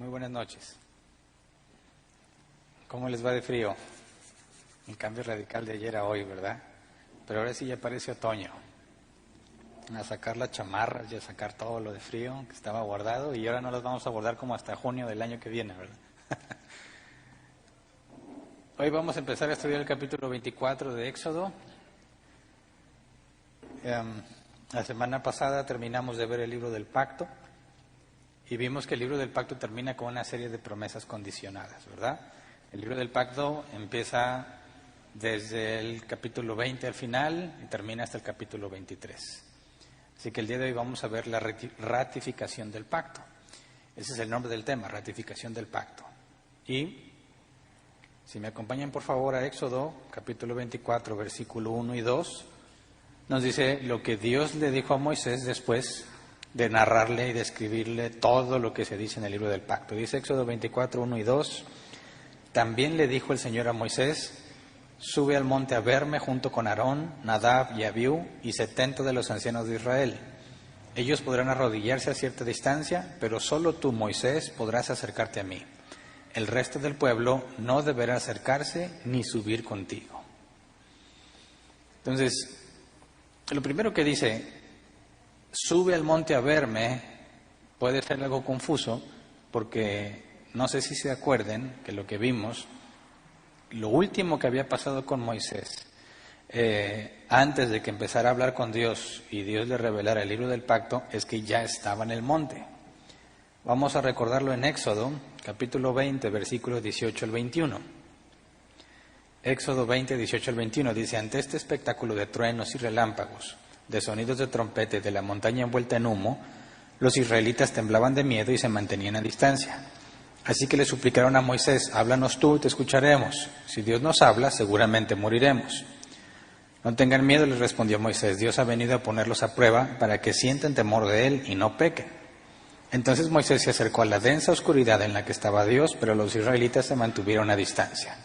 buenas noches. ¿Cómo les va de frío? El cambio radical de ayer a hoy, ¿verdad? Pero ahora sí ya parece otoño. A sacar las chamarras y a sacar todo lo de frío que estaba guardado, y ahora no las vamos a guardar como hasta junio del año que viene, ¿verdad? Hoy vamos a empezar a estudiar el capítulo 24 de Éxodo. La semana pasada terminamos de ver el libro del pacto y vimos que el libro del pacto termina con una serie de promesas condicionadas, ¿verdad? El libro del pacto empieza desde el capítulo 20 al final y termina hasta el capítulo 23. Así que el día de hoy vamos a ver la ratificación del pacto. Ese es el nombre del tema, ratificación del pacto. Y si me acompañan por favor a Éxodo, capítulo 24, versículo 1 y 2, nos dice lo que Dios le dijo a Moisés después de narrarle y describirle todo lo que se dice en el libro del pacto. Dice Éxodo 24, 1 y 2, también le dijo el Señor a Moisés, sube al monte a verme junto con Aarón, Nadab y Abiú y 70 de los ancianos de Israel. Ellos podrán arrodillarse a cierta distancia, pero solo tú, Moisés, podrás acercarte a mí. El resto del pueblo no deberá acercarse ni subir contigo. Entonces, lo primero que dice, sube al monte a verme, puede ser algo confuso, porque no sé si se acuerden que lo que vimos, lo último que había pasado con Moisés, antes de que empezara a hablar con Dios y Dios le revelara el libro del pacto, es que ya estaba en el monte. Vamos a recordarlo en Éxodo, capítulo 20, versículos 18 al 21. Éxodo 20, 18 al 21 dice, ante este espectáculo de truenos y relámpagos, de sonidos de trompeta y de la montaña envuelta en humo, los israelitas temblaban de miedo y se mantenían a distancia. Así que le suplicaron a Moisés, háblanos tú y te escucharemos. Si Dios nos habla, seguramente moriremos. No tengan miedo, les respondió Moisés, Dios ha venido a ponerlos a prueba para que sientan temor de Él y no pequen. Entonces Moisés se acercó a la densa oscuridad en la que estaba Dios, pero los israelitas se mantuvieron a distancia.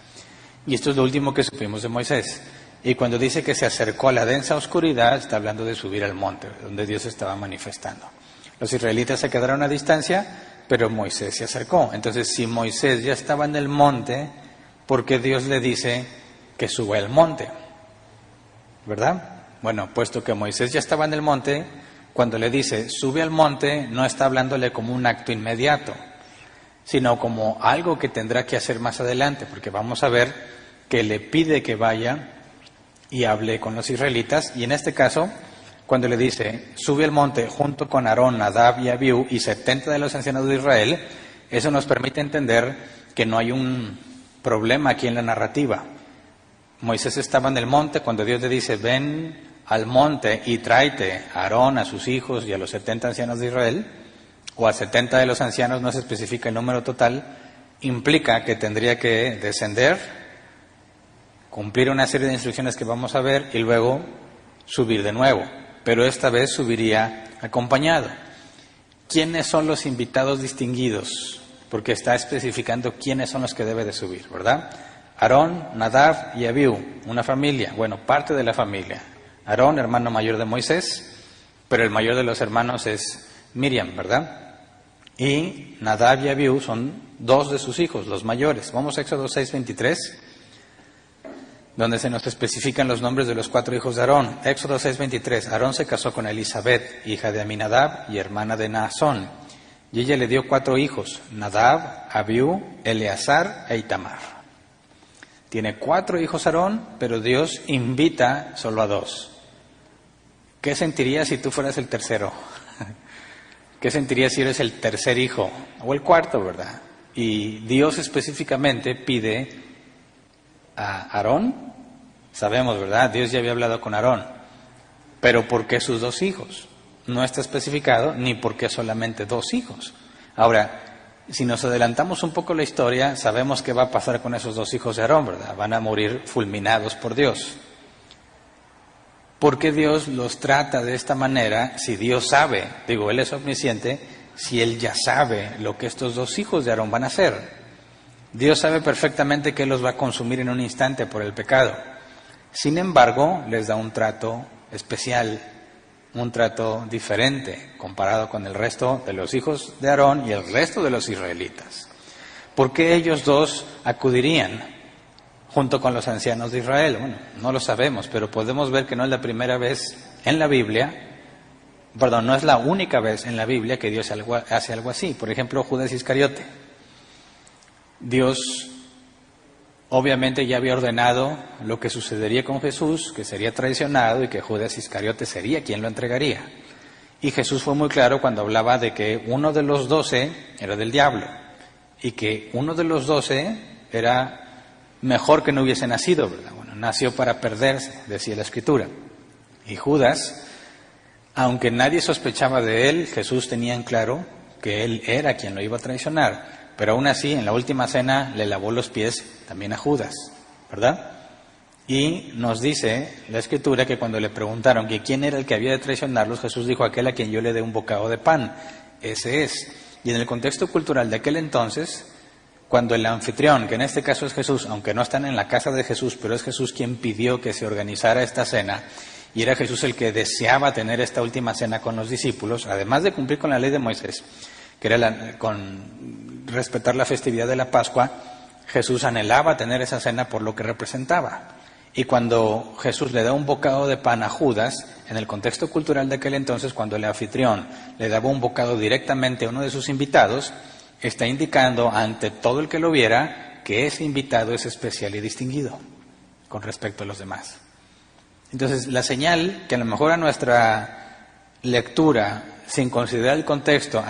Y esto es lo último que supimos de Moisés. Y cuando dice que se acercó a la densa oscuridad, está hablando de subir al monte, donde Dios estaba manifestando. Los israelitas se quedaron a distancia, pero Moisés se acercó. Entonces, si Moisés ya estaba en el monte, ¿por qué Dios le dice que suba al monte? ¿Verdad? Bueno, puesto que Moisés ya estaba en el monte, cuando le dice sube al monte, no está hablándole como un acto inmediato, sino como algo que tendrá que hacer más adelante, porque vamos a ver que le pide que vaya y hable con los israelitas, y en este caso, cuando le dice, sube al monte junto con Aarón, Nadab y Abiú y 70 de los ancianos de Israel, eso nos permite entender que no hay un problema aquí en la narrativa. Moisés estaba en el monte cuando Dios le dice, ven al monte y tráete a Aarón, a sus hijos y a los 70 ancianos de Israel, o a 70 de los ancianos, no se especifica el número total, implica que tendría que descender, cumplir una serie de instrucciones que vamos a ver y luego subir de nuevo, pero esta vez subiría acompañado. ¿Quiénes son los invitados distinguidos? Porque está especificando quiénes son los que debe de subir, ¿verdad? Aarón, Nadab y Abiú, una familia, bueno, parte de la familia. Aarón, hermano mayor de Moisés, pero el mayor de los hermanos es Miriam, ¿verdad? Y Nadab y Abiú son dos de sus hijos, los mayores. Vamos a Éxodo 6:23, donde se nos especifican los nombres de los 4 hijos de Aarón. Éxodo 6:23, Aarón se casó con Elisabet, hija de Aminadab y hermana de Naasón, y ella le dio 4 hijos, Nadab, Abiú, Eleazar e Itamar. Tiene 4 hijos Aarón, pero Dios invita solo a 2. ¿Qué sentirías si tú fueras el tercero? ¿Qué sentirías si eres el tercer hijo? O el cuarto, ¿verdad? Y Dios específicamente pide a Aarón, sabemos, ¿verdad? Dios ya había hablado con Aarón, pero ¿por qué sus 2 hijos? No está especificado ni por qué solamente 2 hijos. Ahora, si nos adelantamos un poco la historia, sabemos qué va a pasar con esos 2 hijos de Aarón, ¿verdad? Van a morir fulminados por Dios. ¿Por qué Dios los trata de esta manera si Dios sabe, digo, Él es omnisciente, si Él ya sabe lo que estos 2 hijos de Aarón van a hacer? Dios sabe perfectamente que Él los va a consumir en un instante por el pecado. Sin embargo, les da un trato especial. un trato diferente comparado con el resto de los hijos de Aarón y el resto de los israelitas? ¿Por qué ellos dos acudirían junto con los ancianos de Israel? Bueno, no lo sabemos, pero podemos ver que no es la primera vez en la Biblia, no es la única vez en la Biblia que Dios hace algo así. Por ejemplo, Judas Iscariote. Dios obviamente ya había ordenado lo que sucedería con Jesús, que sería traicionado y que Judas Iscariote sería quien lo entregaría. Y Jesús fue muy claro cuando hablaba de que uno de los 12 era del diablo y que uno de los 12 era mejor que no hubiese nacido, ¿verdad? Bueno, nació para perderse, decía la Escritura. Y Judas, aunque nadie sospechaba de él, Jesús tenía en claro que él era quien lo iba a traicionar. Pero aún así, en la última cena le lavó los pies también a Judas, ¿verdad? Y nos dice la Escritura que cuando le preguntaron que quién era el que había de traicionarlos, Jesús dijo: aquel a quien yo le dé un bocado de pan, ese es. Y en el contexto cultural de aquel entonces, cuando el anfitrión, que en este caso es Jesús, aunque no están en la casa de Jesús, pero es Jesús quien pidió que se organizara esta cena, y era Jesús el que deseaba tener esta última cena con los discípulos, además de cumplir con la ley de Moisés, que era con respetar la festividad de la Pascua, Jesús anhelaba tener esa cena por lo que representaba. Y cuando Jesús le da un bocado de pan a Judas, en el contexto cultural de aquel entonces, cuando el anfitrión le daba un bocado directamente a uno de sus invitados, está indicando ante todo el que lo viera que ese invitado es especial y distinguido con respecto a los demás. Entonces, la señal que a lo mejor a nuestra lectura, sin considerar el contexto,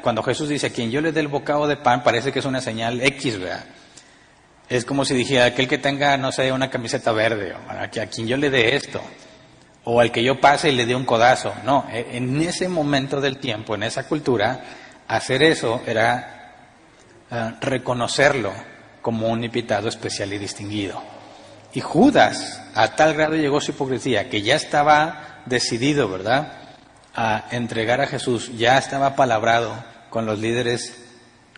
cuando Jesús dice: a quien yo le dé el bocado de pan, parece que es una señal X, ¿verdad? Es como si dijera: aquel que tenga, no sé, una camiseta verde, o a quien yo le dé esto, o al que yo pase y le dé un codazo. No, en ese momento del tiempo, en esa cultura, hacer eso era reconocerlo como un invitado especial y distinguido. Y Judas, a tal grado llegó su hipocresía, que ya estaba decidido, ¿verdad?, a entregar a Jesús, ya estaba palabrado con los líderes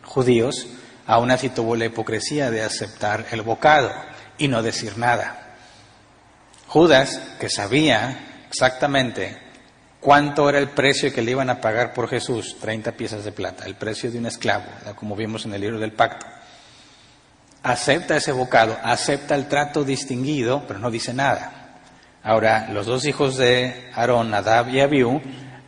judíos, aún así tuvo la hipocresía de aceptar el bocado y no decir nada. Judas, que sabía exactamente cuánto era el precio que le iban a pagar por Jesús, 30 piezas de plata, el precio de un esclavo, ¿verdad?, como vimos en el libro del pacto, acepta ese bocado, acepta el trato distinguido, pero no dice nada. Ahora, los dos hijos de Aarón, Nadab y Abiú,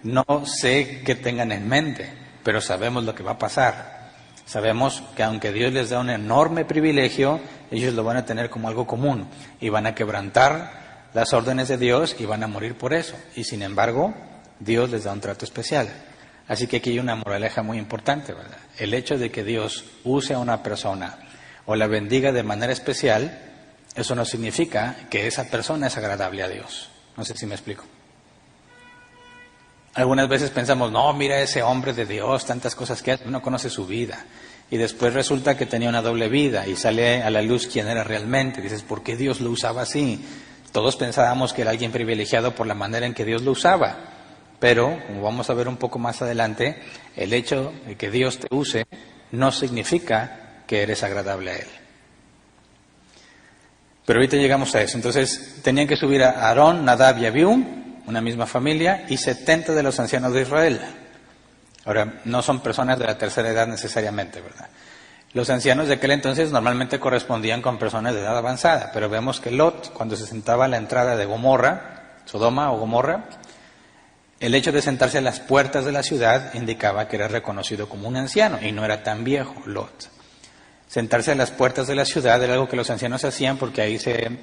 no sé qué tengan en mente, pero sabemos lo que va a pasar. Sabemos que aunque Dios les da un enorme privilegio, ellos lo van a tener como algo común y van a quebrantar las órdenes de Dios y van a morir por eso. Y sin embargo, Dios les da un trato especial. Así que aquí hay una moraleja muy importante, ¿verdad? El hecho de que Dios use a una persona o la bendiga de manera especial, eso no significa que esa persona es agradable a Dios. No sé si me explico. Algunas veces pensamos: no, mira ese hombre de Dios, tantas cosas que hace, uno conoce su vida. Y después resulta que tenía una doble vida y sale a la luz quién era realmente. Dices: ¿por qué Dios lo usaba así? Todos pensábamos que era alguien privilegiado por la manera en que Dios lo usaba. Pero, como vamos a ver un poco más adelante, el hecho de que Dios te use no significa que eres agradable a Él. Pero ahorita llegamos a eso. Entonces, tenían que subir a Aarón, Nadab y Abiú, una misma familia, y 70 de los ancianos de Israel. Ahora, no son personas de la tercera edad necesariamente, ¿verdad? Los ancianos de aquel entonces normalmente correspondían con personas de edad avanzada, pero vemos que Lot, cuando se sentaba a la entrada de Gomorra, Sodoma o Gomorra, el hecho de sentarse a las puertas de la ciudad indicaba que era reconocido como un anciano, y no era tan viejo, Lot. Sentarse a las puertas de la ciudad era algo que los ancianos hacían porque ahí se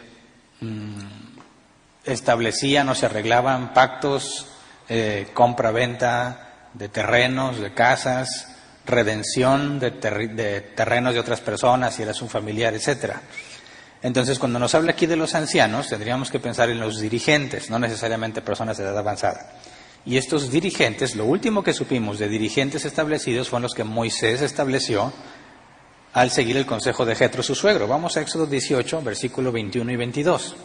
establecían o se arreglaban pactos, compra-venta de terrenos, de casas, redención de terrenos de otras personas, si eras un familiar, etcétera. Entonces, cuando nos habla aquí de los ancianos, tendríamos que pensar en los dirigentes, no necesariamente personas de edad avanzada. Y estos dirigentes, lo último que supimos de dirigentes establecidos fueron los que Moisés estableció al seguir el consejo de Jetro, su suegro. Vamos a Éxodo 18, versículo 21 y 22.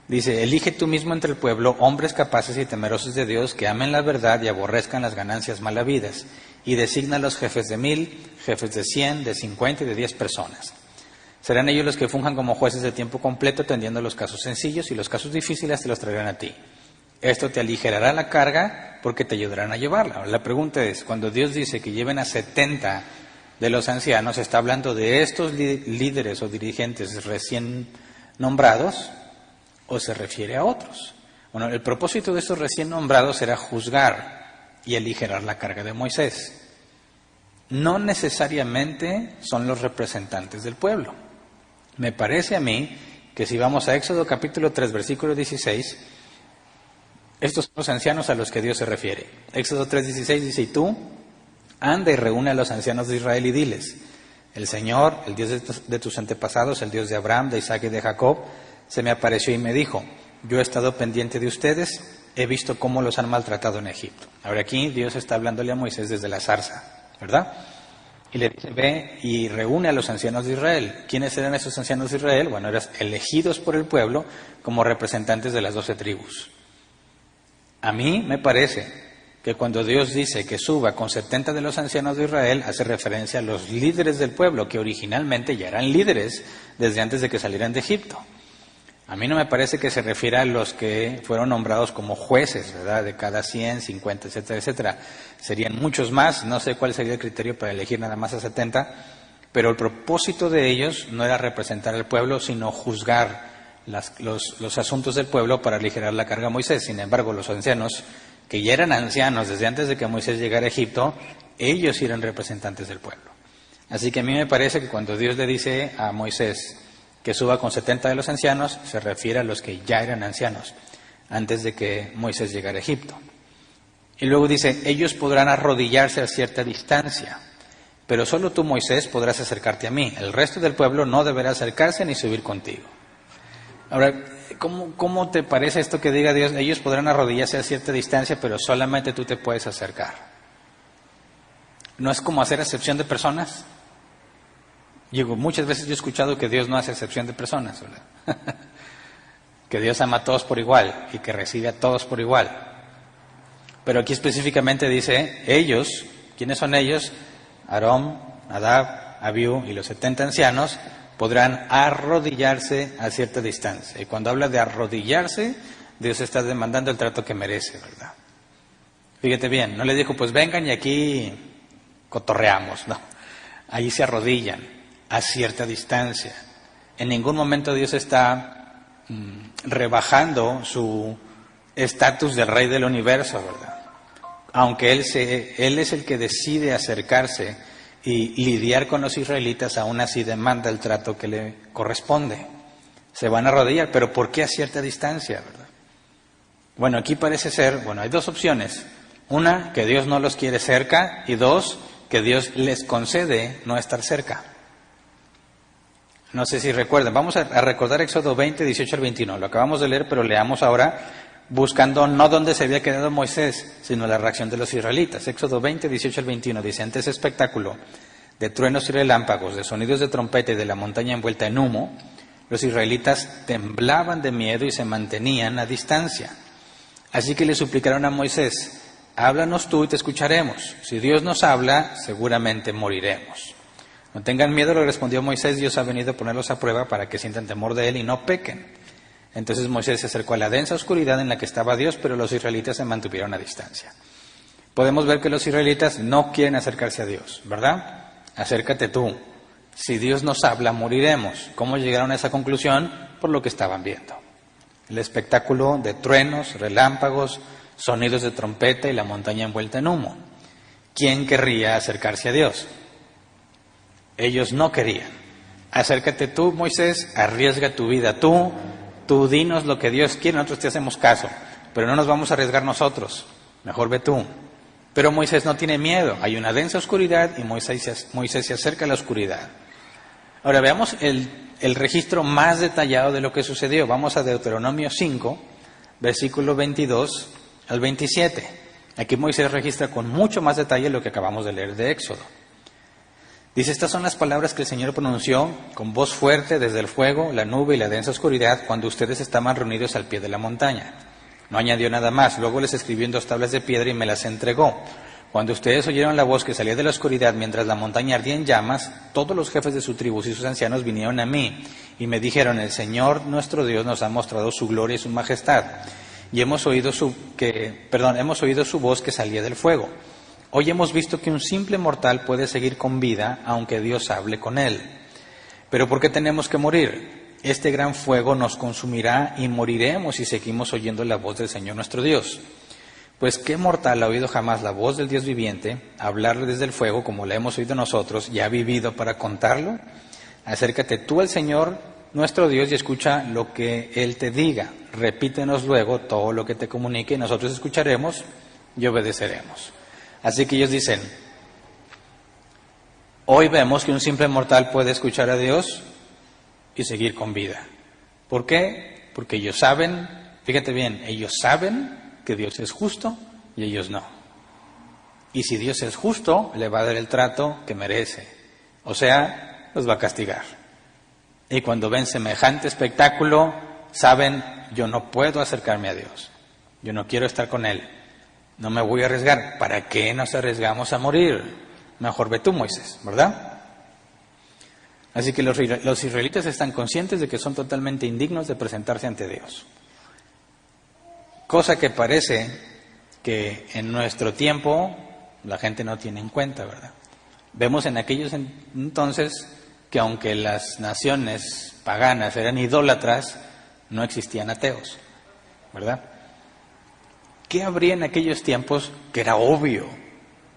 Dice: elige tú mismo entre el pueblo hombres capaces y temerosos de Dios, que amen la verdad y aborrezcan las ganancias mal habidas, y designa a los jefes de 1000, jefes de 100, de 50 y de 10 personas. Serán ellos los que funjan como jueces de tiempo completo, atendiendo los casos sencillos, y los casos difíciles te los traerán a ti. Esto te aligerará la carga porque te ayudarán a llevarla. La pregunta es, cuando Dios dice que lleven a 70 de los ancianos, ¿está hablando de estos líderes o dirigentes recién nombrados o se refiere a otros? Bueno, el propósito de estos recién nombrados era juzgar y aligerar la carga de Moisés. No necesariamente son los representantes del pueblo. Me parece a mí que si vamos a Éxodo capítulo 3, versículo 16, estos son los ancianos a los que Dios se refiere. Éxodo 3:16 dice, y tú, anda y reúne a los ancianos de Israel y diles, el Señor, el Dios de tus antepasados, el Dios de Abraham, de Isaac y de Jacob, se me apareció y me dijo, yo he estado pendiente de ustedes, he visto cómo los han maltratado en Egipto. Ahora aquí Dios está hablándole a Moisés desde la zarza, ¿verdad? Y le dice, ve y reúne a los ancianos de Israel. ¿Quiénes eran esos ancianos de Israel? Bueno, eran elegidos por el pueblo como representantes de las 12 tribus. A mí me parece que cuando Dios dice que suba con 70 de los ancianos de Israel, hace referencia a los líderes del pueblo, que originalmente ya eran líderes desde antes de que salieran de Egipto. A mí no me parece que se refiera a los que fueron nombrados como jueces, ¿verdad? De cada 100, 50, etcétera, etcétera. Serían muchos más, no sé cuál sería el criterio para elegir nada más a 70, pero el propósito de ellos no era representar al pueblo, sino juzgar los asuntos del pueblo para aligerar la carga a Moisés. Sin embargo, los ancianos, que ya eran ancianos desde antes de que Moisés llegara a Egipto, ellos eran representantes del pueblo. Así que a mí me parece que cuando Dios le dice a Moisés que suba con 70 de los ancianos, se refiere a los que ya eran ancianos, antes de que Moisés llegara a Egipto. Y luego dice, ellos podrán arrodillarse a cierta distancia, pero solo tú, Moisés, podrás acercarte a mí. El resto del pueblo no deberá acercarse ni subir contigo. Ahora, ¿cómo te parece esto que diga Dios? Ellos podrán arrodillarse a cierta distancia, pero solamente tú te puedes acercar. ¿No es como hacer acepción de personas? Digo, muchas veces yo he escuchado que Dios no hace excepción de personas, ¿verdad? Que Dios ama a todos por igual y que recibe a todos por igual. Pero aquí específicamente dice, ellos, ¿quiénes son ellos? Aarón, Nadab, Abiú y los 70 ancianos podrán arrodillarse a cierta distancia. Y cuando habla de arrodillarse, Dios está demandando el trato que merece, ¿verdad? Fíjate bien, no le dijo, pues vengan y aquí cotorreamos, no. Ahí se arrodillan a cierta distancia. En ningún momento Dios está rebajando su estatus del rey del universo, ¿verdad? Aunque Él es el que decide acercarse y lidiar con los israelitas, aún así demanda el trato que le corresponde. Se van a arrodillar, pero ¿por qué a cierta distancia, verdad? Bueno, aquí parece ser, hay dos opciones. Una, que Dios no los quiere cerca, y dos, que Dios les concede no estar cerca. No sé si recuerdan, vamos a recordar Éxodo 20, 18 al 21, lo acabamos de leer, pero leamos ahora, buscando no dónde se había quedado Moisés, sino la reacción de los israelitas. Éxodo 20, 18 al 21, dice, ante ese espectáculo de truenos y relámpagos, de sonidos de trompeta y de la montaña envuelta en humo, los israelitas temblaban de miedo y se mantenían a distancia. Así que le suplicaron a Moisés, háblanos tú y te escucharemos. Si Dios nos habla, seguramente moriremos. No tengan miedo, le respondió Moisés, Dios ha venido a ponerlos a prueba para que sientan temor de Él y no pequen. Entonces Moisés se acercó a la densa oscuridad en la que estaba Dios, pero los israelitas se mantuvieron a distancia. Podemos ver que los israelitas no quieren acercarse a Dios, ¿verdad? Acércate tú. Si Dios nos habla, moriremos. ¿Cómo llegaron a esa conclusión? Por lo que estaban viendo. El espectáculo de truenos, relámpagos, sonidos de trompeta y la montaña envuelta en humo. ¿Quién querría acercarse a Dios? Ellos no querían. Acércate tú, Moisés, arriesga tu vida tú dinos lo que Dios quiere, nosotros te hacemos caso, pero no nos vamos a arriesgar nosotros, mejor ve tú. Pero Moisés no tiene miedo, hay una densa oscuridad y Moisés se acerca a la oscuridad. Ahora veamos el registro más detallado de lo que sucedió. Vamos a Deuteronomio 5, versículo 22 al 27. Aquí Moisés registra con mucho más detalle lo que acabamos de leer de Éxodo. Dice, estas son las palabras que el Señor pronunció con voz fuerte desde el fuego, la nube y la densa oscuridad cuando ustedes estaban reunidos al pie de la montaña. No añadió nada más, luego les escribió en 2 tablas de piedra y me las entregó. Cuando ustedes oyeron la voz que salía de la oscuridad mientras la montaña ardía en llamas, todos los jefes de su tribu y sus ancianos vinieron a mí y me dijeron, el Señor nuestro Dios nos ha mostrado su gloria y su majestad. y hemos oído su voz que salía del fuego. Hoy hemos visto que un simple mortal puede seguir con vida aunque Dios hable con él. Pero ¿por qué tenemos que morir? Este gran fuego nos consumirá y moriremos si seguimos oyendo la voz del Señor nuestro Dios. Pues ¿qué mortal ha oído jamás la voz del Dios viviente, hablarle desde el fuego como la hemos oído nosotros y ha vivido para contarlo? Acércate tú al Señor nuestro Dios y escucha lo que Él te diga. Repítenos luego todo lo que te comunique y nosotros escucharemos y obedeceremos. Así que ellos dicen, hoy vemos que un simple mortal puede escuchar a Dios y seguir con vida. ¿Por qué? Porque ellos saben, fíjate bien, ellos saben que Dios es justo y ellos no. Y si Dios es justo, le va a dar el trato que merece. O sea, los va a castigar. Y cuando ven semejante espectáculo, saben, yo no puedo acercarme a Dios. Yo no quiero estar con Él. No me voy a arriesgar. ¿Para qué nos arriesgamos a morir? Mejor ve tú, Moisés, ¿verdad? Así que los israelitas están conscientes de que son totalmente indignos de presentarse ante Dios. Cosa que parece que en nuestro tiempo la gente no tiene en cuenta, ¿verdad? Vemos en aquellos entonces que aunque las naciones paganas eran idólatras, no existían ateos, ¿verdad? ¿Qué habría en aquellos tiempos que era obvio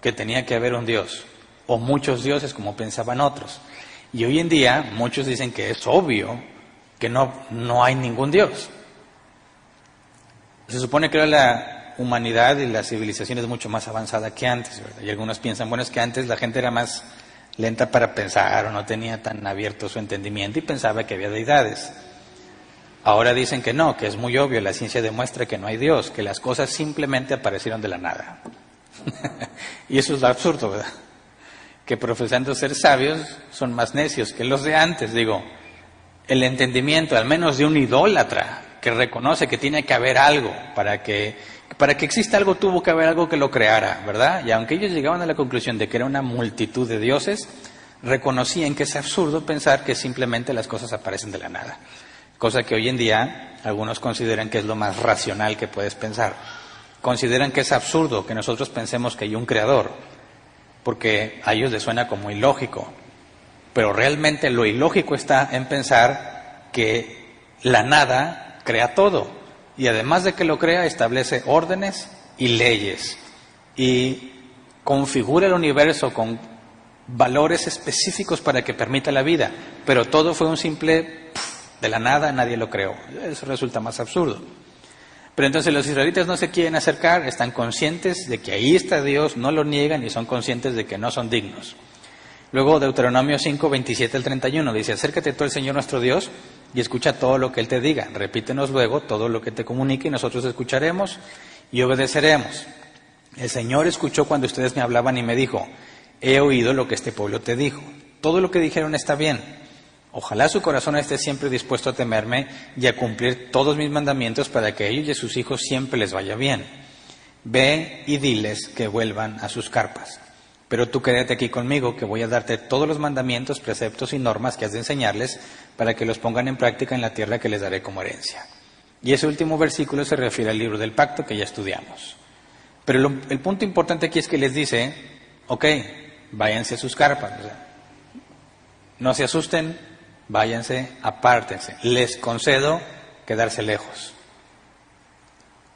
que tenía que haber un Dios? O muchos dioses como pensaban otros. Y hoy en día muchos dicen que es obvio que no hay ningún Dios. Se supone que la humanidad y la civilización es mucho más avanzada que antes, ¿verdad? Y algunos piensan, bueno, es que antes la gente era más lenta para pensar o no tenía tan abierto su entendimiento y pensaba que había deidades. Ahora dicen que no, que es muy obvio, la ciencia demuestra que no hay Dios, que las cosas simplemente aparecieron de la nada. Y eso es lo absurdo, ¿verdad? Que profesando ser sabios son más necios que los de antes. Digo, el entendimiento, al menos de un idólatra, que reconoce que tiene que haber algo, para que exista algo tuvo que haber algo que lo creara, ¿verdad? Y aunque ellos llegaban a la conclusión de que era una multitud de dioses, reconocían que es absurdo pensar que simplemente las cosas aparecen de la nada. Cosa que hoy en día algunos consideran que es lo más racional que puedes pensar. Consideran que es absurdo que nosotros pensemos que hay un creador, porque a ellos les suena como ilógico. Pero realmente lo ilógico está en pensar que la nada crea todo. Y además de que lo crea, establece órdenes y leyes. Y configura el universo con valores específicos para que permita la vida. Pero todo fue un simple de la nada, nadie lo creó. Eso resulta más absurdo. Pero entonces los israelitas no se quieren acercar, están conscientes de que ahí está Dios, no lo niegan y son conscientes de que no son dignos. Luego Deuteronomio 5, 27 al 31 dice, acércate tú al Señor nuestro Dios y escucha todo lo que Él te diga. Repítenos luego todo lo que te comunique y nosotros escucharemos y obedeceremos. El Señor escuchó cuando ustedes me hablaban y me dijo, he oído lo que este pueblo te dijo. Todo lo que dijeron está bien. Ojalá su corazón esté siempre dispuesto a temerme y a cumplir todos mis mandamientos para que a ellos y a sus hijos siempre les vaya bien. Ve y diles que vuelvan a sus carpas. Pero tú quédate aquí conmigo, que voy a darte todos los mandamientos, preceptos y normas que has de enseñarles para que los pongan en práctica en la tierra que les daré como herencia. Y ese último versículo se refiere al libro del pacto que ya estudiamos. Pero el punto importante aquí es que les dice, ok, váyanse a sus carpas. O sea, no se asusten, váyanse, apártense. Les concedo quedarse lejos.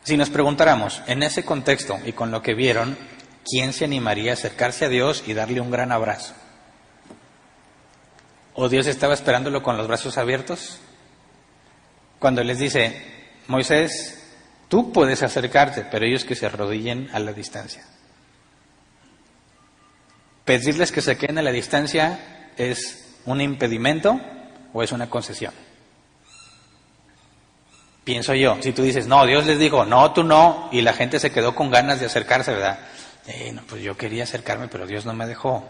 Si nos preguntáramos, en ese contexto y con lo que vieron, ¿quién se animaría a acercarse a Dios y darle un gran abrazo? ¿O Dios estaba esperándolo con los brazos abiertos? Cuando les dice, Moisés, tú puedes acercarte, pero ellos que se arrodillen a la distancia. ¿Pedirles que se queden a la distancia es un impedimento o es una concesión? Pienso yo, si tú dices, no, Dios les dijo, no, tú no, y la gente se quedó con ganas de acercarse, ¿verdad? No, pues yo quería acercarme, pero Dios no me dejó.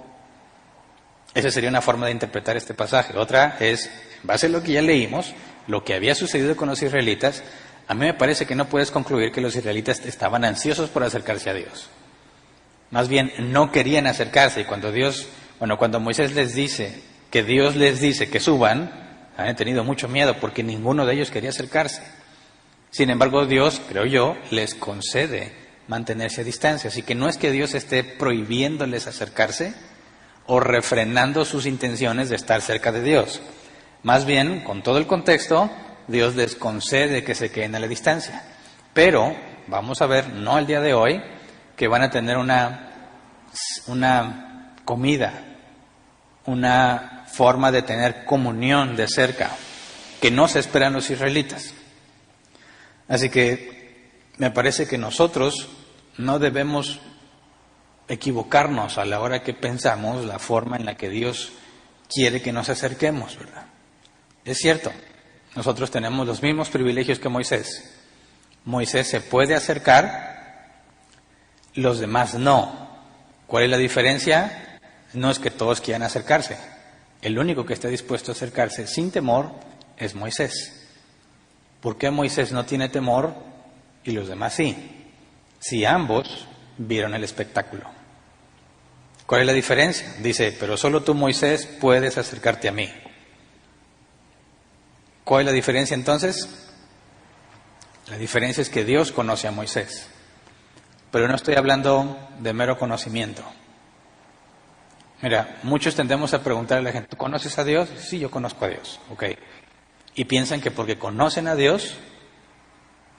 Esa sería una forma de interpretar este pasaje. Otra es, en base a lo que ya leímos, lo que había sucedido con los israelitas, a mí me parece que no puedes concluir que los israelitas estaban ansiosos por acercarse a Dios. Más bien, no querían acercarse, y cuando Moisés les dice, que Dios les dice que suban, han tenido mucho miedo porque ninguno de ellos quería acercarse. Sin embargo, Dios, creo yo, les concede mantenerse a distancia. Así que no es que Dios esté prohibiéndoles acercarse o refrenando sus intenciones de estar cerca de Dios. Más bien, con todo el contexto, Dios les concede que se queden a la distancia. Pero vamos a ver, no el día de hoy, que van a tener una comida, una forma de tener comunión de cerca, que no se esperan los israelitas. Así que me parece que nosotros no debemos equivocarnos a la hora que pensamos la forma en la que Dios quiere que nos acerquemos, ¿verdad? Es cierto, nosotros tenemos los mismos privilegios que Moisés. Moisés se puede acercar, los demás no. ¿Cuál es la diferencia? No es que todos quieran acercarse. El único que está dispuesto a acercarse sin temor es Moisés. ¿Por qué Moisés no tiene temor y los demás sí? Si ambos vieron el espectáculo. ¿Cuál es la diferencia? Dice, pero solo tú, Moisés, puedes acercarte a mí. ¿Cuál es la diferencia entonces? La diferencia es que Dios conoce a Moisés. Pero no estoy hablando de mero conocimiento. Mira, muchos tendemos a preguntarle a la gente, ¿tú conoces a Dios? Sí, yo conozco a Dios. Ok. Y piensan que porque conocen a Dios,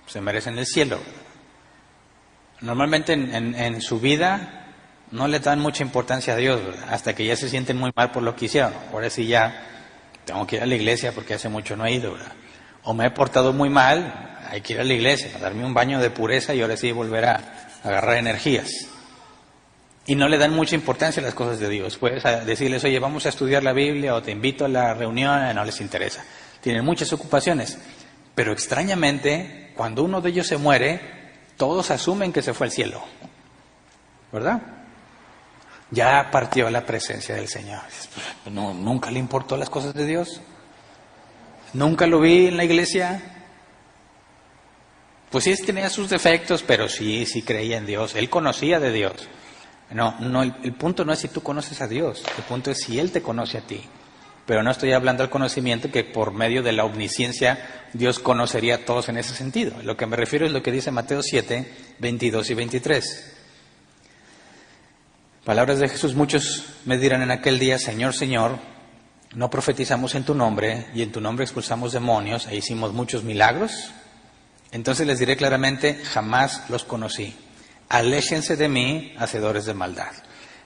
se merecen el cielo. Normalmente en su vida no le dan mucha importancia a Dios, ¿verdad? Hasta que ya se sienten muy mal por lo que hicieron. Ahora sí ya tengo que ir a la iglesia porque hace mucho no he ido, ¿verdad? O me he portado muy mal, hay que ir a la iglesia, a darme un baño de pureza y ahora sí volver a agarrar energías. Y no le dan mucha importancia a las cosas de Dios. Puedes decirles, oye, vamos a estudiar la Biblia o te invito a la reunión, no les interesa. Tienen muchas ocupaciones. Pero extrañamente, cuando uno de ellos se muere, todos asumen que se fue al cielo. ¿Verdad? Ya partió a la presencia del Señor. No, nunca le importó las cosas de Dios. Nunca lo vi en la iglesia. Pues sí, tenía sus defectos, pero sí creía en Dios. Él conocía de Dios. No, el punto no es si tú conoces a Dios. El punto es si Él te conoce a ti. Pero no estoy hablando del conocimiento que por medio de la omnisciencia Dios conocería a todos en ese sentido. Lo que me refiero es lo que dice Mateo 7, 22 y 23. Palabras de Jesús, muchos me dirán en aquel día, Señor, Señor, no profetizamos en tu nombre y en tu nombre expulsamos demonios e hicimos muchos milagros. Entonces les diré claramente, jamás los conocí. Aléjense de mí, hacedores de maldad.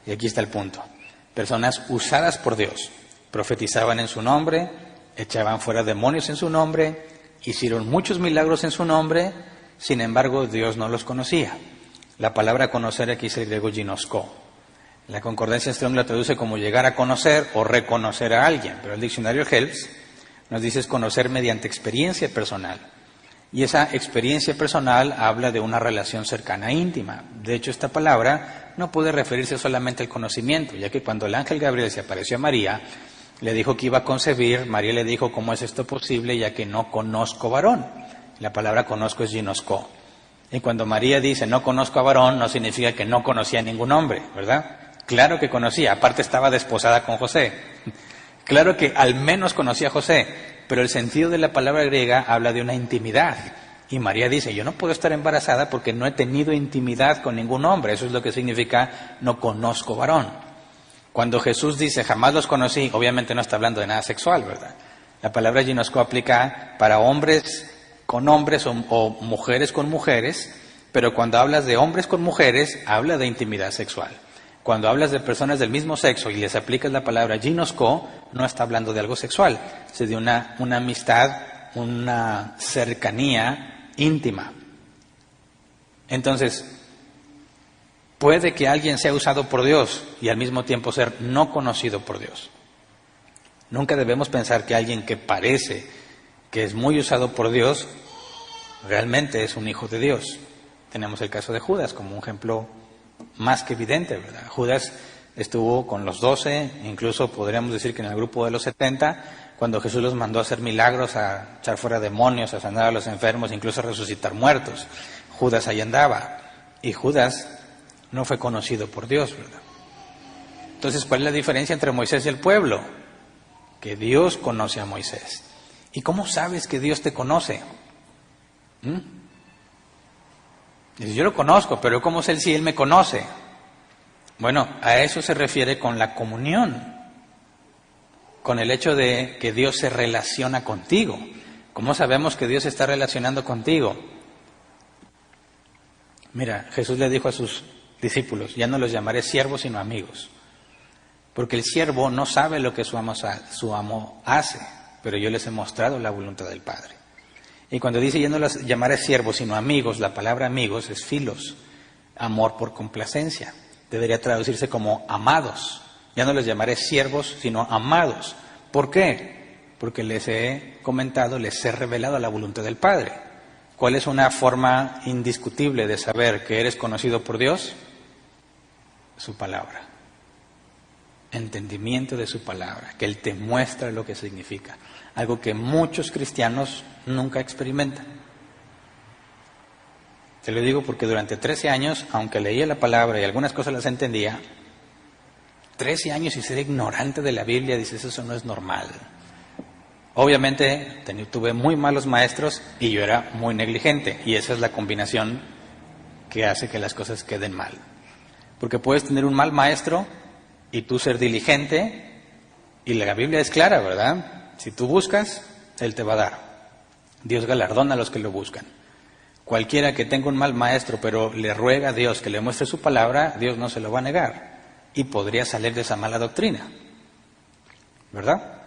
Y aquí está el punto. Personas usadas por Dios. Profetizaban en su nombre, echaban fuera demonios en su nombre, hicieron muchos milagros en su nombre, sin embargo Dios no los conocía. La palabra conocer aquí es el griego ginosko. La concordancia Strong la traduce como llegar a conocer o reconocer a alguien, pero el diccionario Helps nos dice es conocer mediante experiencia personal. Y esa experiencia personal habla de una relación cercana e íntima. De hecho, esta palabra no puede referirse solamente al conocimiento, ya que cuando el ángel Gabriel se apareció a María, le dijo que iba a concebir, María le dijo, ¿cómo es esto posible? Ya que no conozco varón. La palabra conozco es ginosko. Y cuando María dice no conozco a varón, no significa que no conocía a ningún hombre, ¿verdad? Claro que conocía, aparte estaba desposada con José. Claro que al menos conocía a José, pero el sentido de la palabra griega habla de una intimidad. Y María dice, yo no puedo estar embarazada porque no he tenido intimidad con ningún hombre. Eso es lo que significa no conozco varón. Cuando Jesús dice, jamás los conocí, obviamente no está hablando de nada sexual, ¿verdad? La palabra ginosko aplica para hombres con hombres o mujeres con mujeres, pero cuando hablas de hombres con mujeres, habla de intimidad sexual. Cuando hablas de personas del mismo sexo y les aplicas la palabra ginosko, no está hablando de algo sexual, sino de una amistad, una cercanía íntima. Entonces, puede que alguien sea usado por Dios y al mismo tiempo ser no conocido por Dios. Nunca debemos pensar que alguien que parece que es muy usado por Dios, realmente es un hijo de Dios. Tenemos el caso de Judas como un ejemplo más que evidente, ¿verdad? Judas estuvo con los 12, incluso podríamos decir que en el grupo de los 70, cuando Jesús los mandó a hacer milagros, a echar fuera demonios, a sanar a los enfermos, incluso a resucitar muertos. Judas ahí andaba. Y Judas no fue conocido por Dios, ¿verdad? Entonces, ¿cuál es la diferencia entre Moisés y el pueblo? Que Dios conoce a Moisés. ¿Y cómo sabes que Dios te conoce? Dice, yo lo conozco, pero ¿cómo sé si Él me conoce? Bueno, a eso se refiere con la comunión, con el hecho de que Dios se relaciona contigo. ¿Cómo sabemos que Dios se está relacionando contigo? Mira, Jesús le dijo a sus discípulos, ya no los llamaré siervos sino amigos, porque el siervo no sabe lo que su amo hace, pero yo les he mostrado la voluntad del Padre. Y cuando dice ya no los llamaré siervos sino amigos, la palabra amigos es filos, amor por complacencia. Debería traducirse como amados. Ya no les llamaré siervos sino amados. ¿Por qué? Porque les he comentado, les he revelado la voluntad del Padre. ¿Cuál es una forma indiscutible de saber que eres conocido por Dios? Su palabra. Entendimiento de su palabra, que Él te muestra lo que significa. Algo que muchos cristianos nunca experimentan. Te lo digo porque durante 13 años, aunque leía la palabra y algunas cosas las entendía, 13 años y ser ignorante de la Biblia, dices, eso no es normal. Obviamente tuve muy malos maestros y yo era muy negligente, y esa es la combinación que hace que las cosas queden mal. Porque puedes tener un mal maestro y tú ser diligente, y la Biblia es clara, ¿verdad? Si tú buscas, Él te va a dar. Dios galardona a los que lo buscan. Cualquiera que tenga un mal maestro, pero le ruega a Dios que le muestre su palabra, Dios no se lo va a negar. Y podría salir de esa mala doctrina, ¿verdad?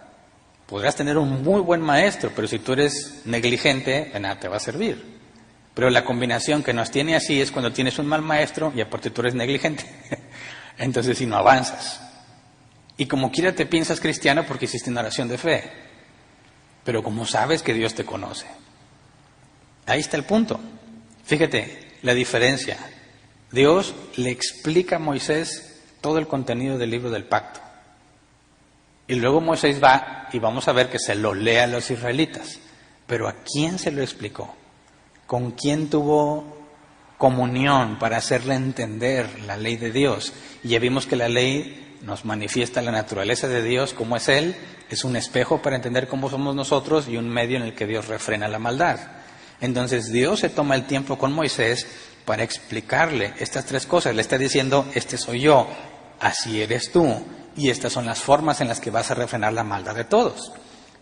Podrás tener un muy buen maestro, pero si tú eres negligente, de nada te va a servir. Pero la combinación que nos tiene así es cuando tienes un mal maestro y aparte tú eres negligente. Entonces si no avanzas. Y como quiera te piensas cristiano porque hiciste una oración de fe. Pero como sabes que Dios te conoce. Ahí está el punto. Fíjate la diferencia. Dios le explica a Moisés todo el contenido del libro del pacto. Y luego Moisés va y vamos a ver que se lo lee a los israelitas. Pero ¿a quién se lo explicó? ¿Con quién tuvo comunión para hacerle entender la ley de Dios? Y ya vimos que la ley nos manifiesta la naturaleza de Dios, cómo es Él, es un espejo para entender cómo somos nosotros y un medio en el que Dios refrena la maldad. Entonces Dios se toma el tiempo con Moisés para explicarle estas tres cosas. Le está diciendo, este soy yo, así eres tú, y estas son las formas en las que vas a refrenar la maldad de todos.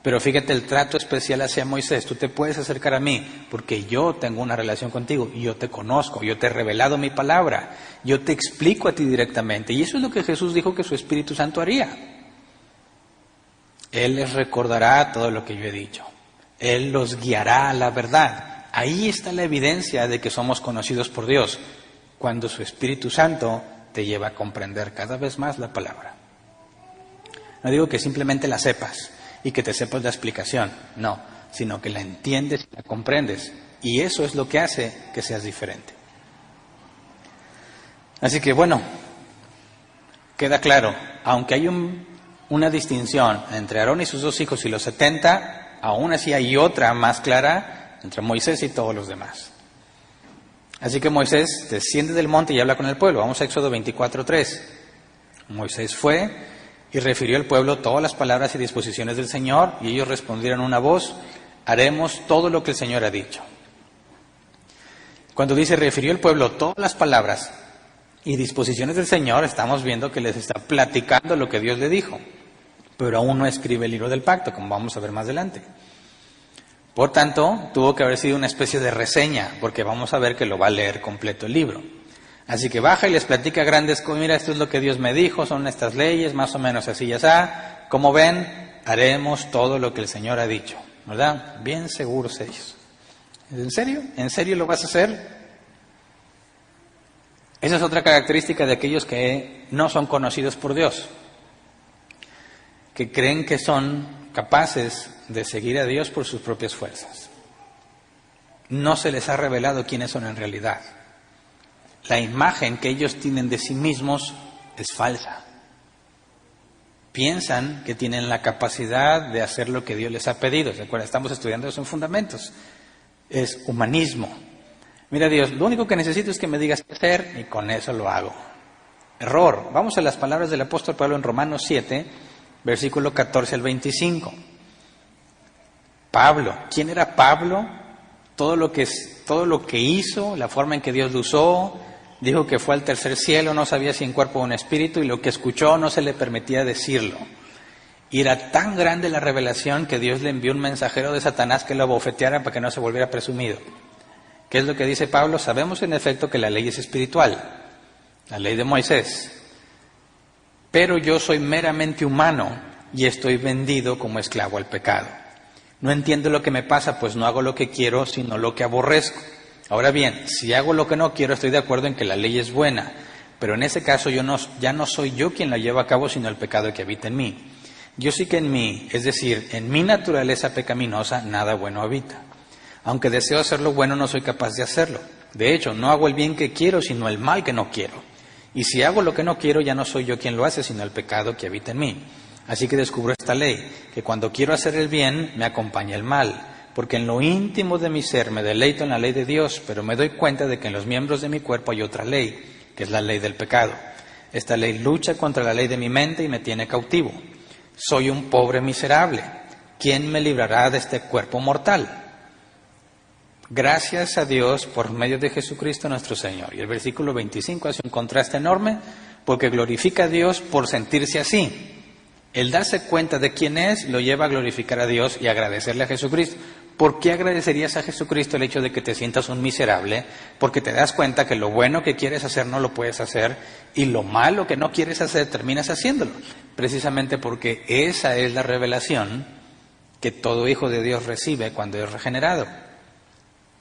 Pero fíjate el trato especial hacia Moisés. Tú te puedes acercar a mí porque yo tengo una relación contigo y yo te conozco, yo te he revelado mi palabra, yo te explico a ti directamente. Y eso es lo que Jesús dijo que su Espíritu Santo haría. Él les recordará todo lo que yo he dicho. Él los guiará a la verdad. Ahí está la evidencia de que somos conocidos por Dios, cuando su Espíritu Santo te lleva a comprender cada vez más la palabra. No digo que simplemente la sepas y que te sepas la explicación, no, sino que la entiendes y la comprendes. Y eso es lo que hace que seas diferente. Así que bueno, queda claro, aunque hay una distinción entre Aarón y sus dos hijos y los 70, aún así hay otra más clara entre Moisés y todos los demás. Así que Moisés desciende del monte y habla con el pueblo. Vamos a Éxodo 24:3. Moisés fue y refirió al pueblo todas las palabras y disposiciones del Señor, y ellos respondieron a una voz, haremos todo lo que el Señor ha dicho. Cuando dice refirió el pueblo todas las palabras y disposiciones del Señor, estamos viendo que les está platicando lo que Dios le dijo, pero aún no escribe el libro del pacto, como vamos a ver más adelante. Por tanto, tuvo que haber sido una especie de reseña, porque vamos a ver que lo va a leer completo el libro. Así que baja y les platica grandes cosas. Mira, esto es lo que Dios me dijo, son estas leyes, más o menos así y así. Como ven, haremos todo lo que el Señor ha dicho, ¿verdad? Bien seguros ellos. ¿En serio? ¿En serio lo vas a hacer? Esa es otra característica de aquellos que no son conocidos por Dios, que creen que son capaces de seguir a Dios por sus propias fuerzas. No se les ha revelado quiénes son en realidad. La imagen que ellos tienen de sí mismos es falsa. Piensan que tienen la capacidad de hacer lo que Dios les ha pedido. ¿Se acuerdan? Estamos estudiando eso en Fundamentos. Es humanismo. Mira Dios, lo único que necesito es que me digas qué hacer y con eso lo hago. Error. Vamos a las palabras del apóstol Pablo en Romanos 7, versículo 14 al 25. Pablo. ¿Quién era Pablo? todo lo que hizo, la forma en que Dios lo usó. Dijo que fue al tercer cielo, no sabía si en cuerpo o en espíritu, y lo que escuchó no se le permitía decirlo. Y era tan grande la revelación que Dios le envió un mensajero de Satanás que lo abofeteara para que no se volviera presumido. ¿Qué es lo que dice Pablo? Sabemos en efecto que la ley es espiritual, la ley de Moisés. Pero yo soy meramente humano y estoy vendido como esclavo al pecado. No entiendo lo que me pasa, pues no hago lo que quiero, sino lo que aborrezco. Ahora bien, si hago lo que no quiero, estoy de acuerdo en que la ley es buena, pero en ese caso ya no soy yo quien la lleva a cabo, sino el pecado que habita en mí. Yo sí que en mí, es decir, en mi naturaleza pecaminosa, nada bueno habita. Aunque deseo hacer lo bueno, no soy capaz de hacerlo. De hecho, no hago el bien que quiero, sino el mal que no quiero. Y si hago lo que no quiero, ya no soy yo quien lo hace, sino el pecado que habita en mí. Así que descubro esta ley, que cuando quiero hacer el bien, me acompaña el mal. Porque en lo íntimo de mi ser me deleito en la ley de Dios, pero me doy cuenta de que en los miembros de mi cuerpo hay otra ley, que es la ley del pecado. Esta ley lucha contra la ley de mi mente y me tiene cautivo. Soy un pobre miserable. ¿Quién me librará de este cuerpo mortal? Gracias a Dios por medio de Jesucristo nuestro Señor. Y el versículo 25 hace un contraste enorme, porque glorifica a Dios por sentirse así. El darse cuenta de quién es lo lleva a glorificar a Dios y agradecerle a Jesucristo. ¿Por qué agradecerías a Jesucristo el hecho de que te sientas un miserable? Porque te das cuenta que lo bueno que quieres hacer no lo puedes hacer y lo malo que no quieres hacer terminas haciéndolo. Precisamente porque esa es la revelación que todo hijo de Dios recibe cuando es regenerado.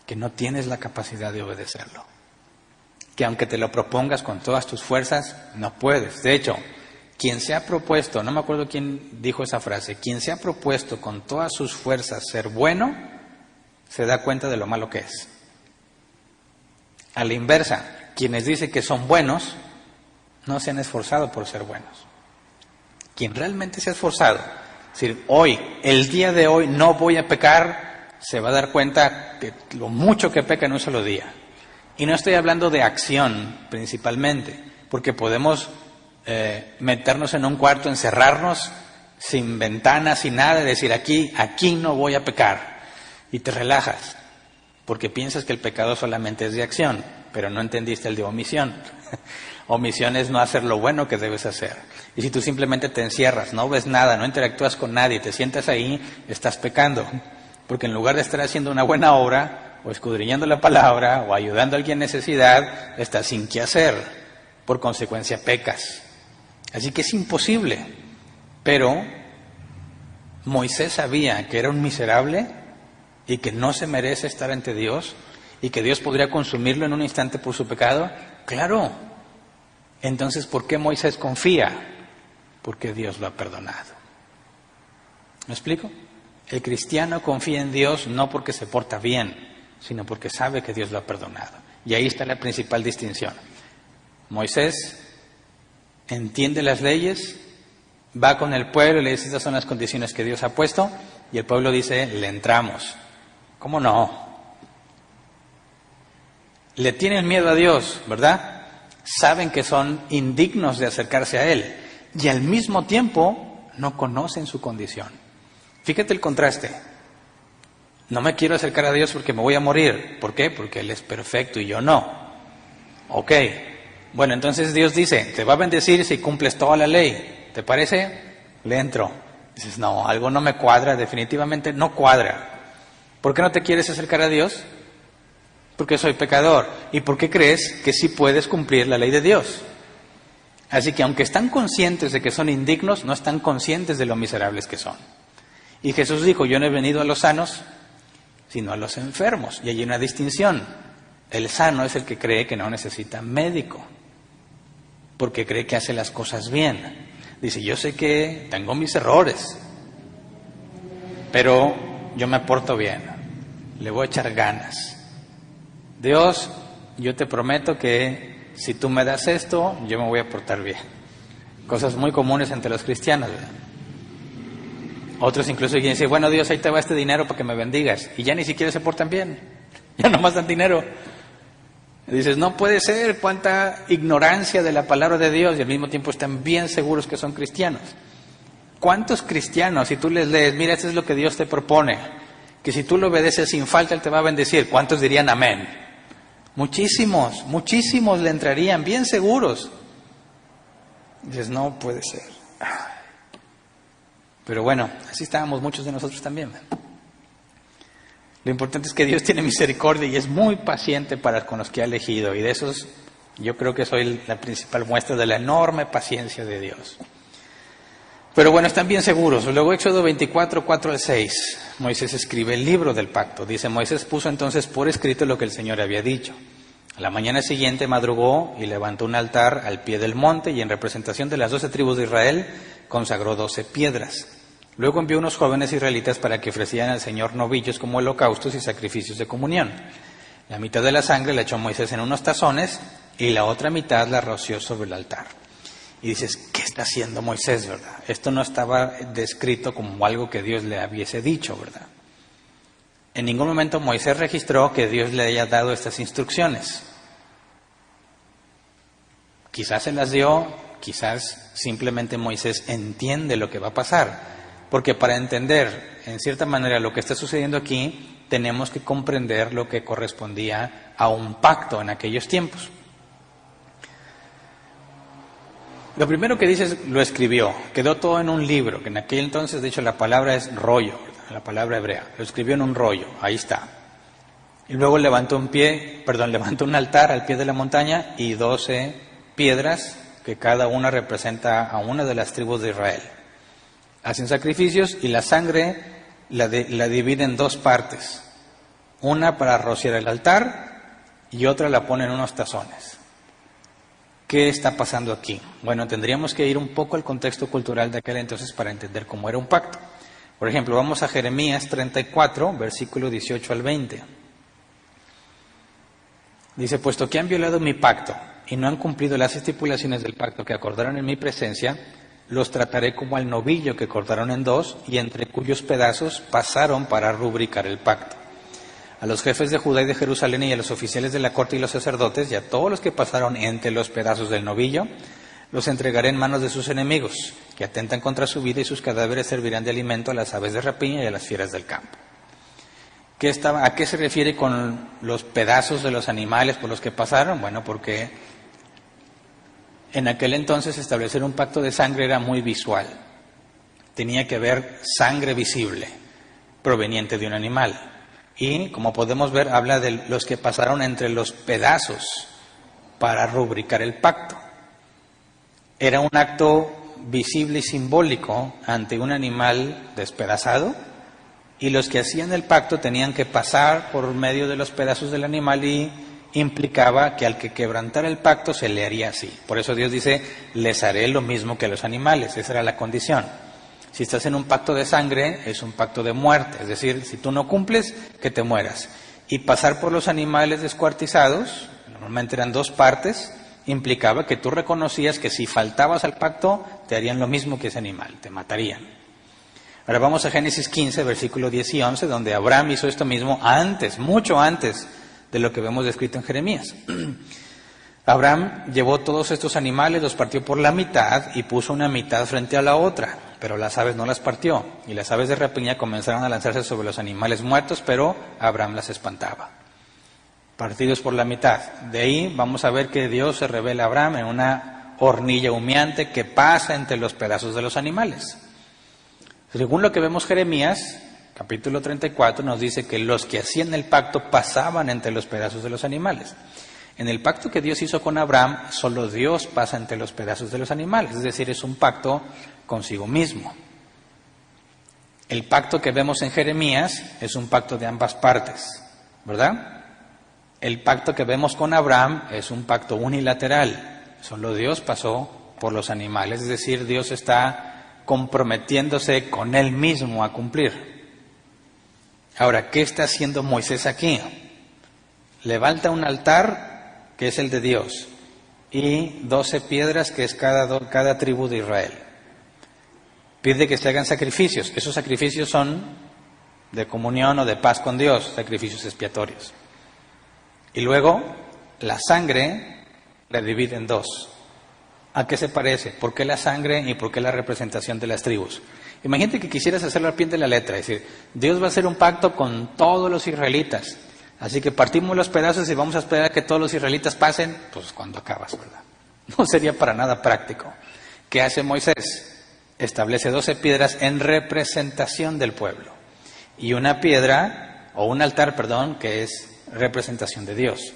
Que no tienes la capacidad de obedecerlo. Que aunque te lo propongas con todas tus fuerzas, no puedes. De hecho, quien se ha propuesto, no me acuerdo quién dijo esa frase, quien se ha propuesto con todas sus fuerzas ser bueno, se da cuenta de lo malo que es. A la inversa, quienes dicen que son buenos, no se han esforzado por ser buenos. Quien realmente se ha esforzado, es decir, hoy, el día de hoy no voy a pecar, se va a dar cuenta de lo mucho que peca en un solo día. Y no estoy hablando de acción principalmente, porque podemos meternos en un cuarto, encerrarnos sin ventanas, sin nada, y decir aquí no voy a pecar. Y te relajas, porque piensas que el pecado solamente es de acción, pero no entendiste el de omisión. Omisión es no hacer lo bueno que debes hacer. Y si tú simplemente te encierras, no ves nada, no interactúas con nadie, te sientas ahí, estás pecando. Porque en lugar de estar haciendo una buena obra, o escudriñando la palabra, o ayudando a alguien en necesidad, estás sin qué hacer. Por consecuencia pecas. Así que es imposible. Pero Moisés sabía que era un miserable y que no se merece estar ante Dios y que Dios podría consumirlo en un instante por su pecado. Claro. Entonces, ¿por qué Moisés confía? Porque Dios lo ha perdonado. ¿Me explico? El cristiano confía en Dios no porque se porta bien, sino porque sabe que Dios lo ha perdonado. Y ahí está la principal distinción. Moisés entiende las leyes, va con el pueblo y le dice, estas son las condiciones que Dios ha puesto, y el pueblo dice, le entramos. ¿Cómo no? Le tienen miedo a Dios, ¿verdad? Saben que son indignos de acercarse a Él, y al mismo tiempo no conocen su condición. Fíjate el contraste. No me quiero acercar a Dios porque me voy a morir. ¿Por qué? Porque Él es perfecto y yo no. Ok. Bueno, entonces Dios dice, te va a bendecir si cumples toda la ley. ¿Te parece? Le entro. Dices, no, algo no me cuadra, definitivamente no cuadra. ¿Por qué no te quieres acercar a Dios? Porque soy pecador. ¿Y por qué crees que sí puedes cumplir la ley de Dios? Así que aunque están conscientes de que son indignos, no están conscientes de lo miserables que son. Y Jesús dijo, yo no he venido a los sanos, sino a los enfermos. Y hay una distinción. El sano es el que cree que no necesita médico, porque cree que hace las cosas bien. Dice, yo sé que tengo mis errores, pero yo me porto bien, le voy a echar ganas. Dios, yo te prometo que si tú me das esto, yo me voy a portar bien. Cosas muy comunes entre los cristianos, ¿verdad? Otros incluso dicen, bueno Dios, ahí te va este dinero para que me bendigas. Y ya ni siquiera se portan bien, ya nomás dan dinero. Y dices, no puede ser, cuánta ignorancia de la palabra de Dios, y al mismo tiempo están bien seguros que son cristianos. ¿Cuántos cristianos, si tú les lees, mira, esto es lo que Dios te propone, que si tú lo obedeces sin falta, Él te va a bendecir. ¿Cuántos dirían amén? Muchísimos, muchísimos le entrarían, bien seguros. Dices, no puede ser. Pero bueno, así estábamos muchos de nosotros también. Lo importante es que Dios tiene misericordia y es muy paciente para con los que ha elegido. Y de esos, yo creo que soy la principal muestra de la enorme paciencia de Dios. Pero bueno, están bien seguros. Luego Éxodo 24, 4 al 6. Moisés escribe el libro del pacto. Dice, Moisés puso entonces por escrito lo que el Señor había dicho. A la mañana siguiente madrugó y levantó un altar al pie del monte y en representación de las 12 tribus de Israel consagró 12 piedras. Luego envió unos jóvenes israelitas para que ofrecieran al Señor novillos como holocaustos y sacrificios de comunión. La mitad de la sangre la echó Moisés en unos tazones y la otra mitad la roció sobre el altar. Y dices, ¿qué está haciendo Moisés, verdad? Esto no estaba descrito como algo que Dios le hubiese dicho, ¿verdad? En ningún momento Moisés registró que Dios le haya dado estas instrucciones. Quizás se las dio, quizás simplemente Moisés entiende lo que va a pasar. Porque para entender, en cierta manera, lo que está sucediendo aquí, tenemos que comprender lo que correspondía a un pacto en aquellos tiempos. Lo primero que dice es, lo escribió, quedó todo en un libro, que en aquel entonces, de hecho, la palabra es rollo, la palabra hebrea, lo escribió en un rollo, ahí está. Y luego levantó un altar al pie de la montaña y 12 piedras, que cada una representa a una de las tribus de Israel. Hacen sacrificios y la sangre la divide en dos partes, una para rociar el altar y otra la pone en unos tazones. ¿Qué está pasando aquí? Bueno, tendríamos que ir un poco al contexto cultural de aquel entonces para entender cómo era un pacto. Por ejemplo, vamos a Jeremías 34, versículo 18 al 20. Dice, puesto que han violado mi pacto y no han cumplido las estipulaciones del pacto que acordaron en mi presencia, los trataré como al novillo que cortaron en dos y entre cuyos pedazos pasaron para rubricar el pacto. A los jefes de Judá y de Jerusalén y a los oficiales de la corte y los sacerdotes y a todos los que pasaron entre los pedazos del novillo, los entregaré en manos de sus enemigos, que atentan contra su vida y sus cadáveres servirán de alimento a las aves de rapiña y a las fieras del campo. ¿A qué se refiere con los pedazos de los animales por los que pasaron? Bueno, porque en aquel entonces establecer un pacto de sangre era muy visual. Tenía que haber sangre visible, proveniente de un animal. Y, como podemos ver, habla de los que pasaron entre los pedazos para rubricar el pacto. Era un acto visible y simbólico ante un animal despedazado, y los que hacían el pacto tenían que pasar por medio de los pedazos del animal y implicaba que al que quebrantara el pacto se le haría así. Por eso Dios dice, les haré lo mismo que a los animales. Esa era la condición. Si estás en un pacto de sangre, es un pacto de muerte. Es decir, si tú no cumples, que te mueras. Y pasar por los animales descuartizados, normalmente eran dos partes, implicaba que tú reconocías que si faltabas al pacto, te harían lo mismo que ese animal, te matarían. Ahora vamos a Génesis 15, versículo 10 y 11, donde Abraham hizo esto mismo antes, mucho antes de lo que vemos descrito en Jeremías. Abraham llevó todos estos animales, los partió por la mitad y puso una mitad frente a la otra, pero las aves no las partió, y las aves de rapiña comenzaron a lanzarse sobre los animales muertos, pero Abraham las espantaba. Partidos por la mitad. De ahí vamos a ver que Dios se revela a Abraham en una hornilla humeante que pasa entre los pedazos de los animales. Según lo que vemos Jeremías, capítulo 34, nos dice que los que hacían el pacto pasaban entre los pedazos de los animales. En el pacto que Dios hizo con Abraham, solo Dios pasa entre los pedazos de los animales, es decir, es un pacto consigo mismo. El pacto que vemos en Jeremías es un pacto de ambas partes, ¿verdad? El pacto que vemos con Abraham es un pacto unilateral, solo Dios pasó por los animales, es decir, Dios está comprometiéndose con Él mismo a cumplir. Ahora, ¿qué está haciendo Moisés aquí? Levanta un altar, que es el de Dios, y 12 piedras, que es cada tribu de Israel. Pide que se hagan sacrificios. Esos sacrificios son de comunión o de paz con Dios, sacrificios expiatorios. Y luego, la sangre la divide en dos. ¿A qué se parece? ¿Por qué la sangre y por qué la representación de las tribus? Imagínate que quisieras hacerlo al pie de la letra, es decir, Dios va a hacer un pacto con todos los israelitas, así que partimos los pedazos y vamos a esperar a que todos los israelitas pasen, pues cuando acabas, ¿verdad? No sería para nada práctico. ¿Qué hace Moisés? Establece 12 piedras en representación del pueblo y una piedra, o un altar, perdón, que es representación de Dios.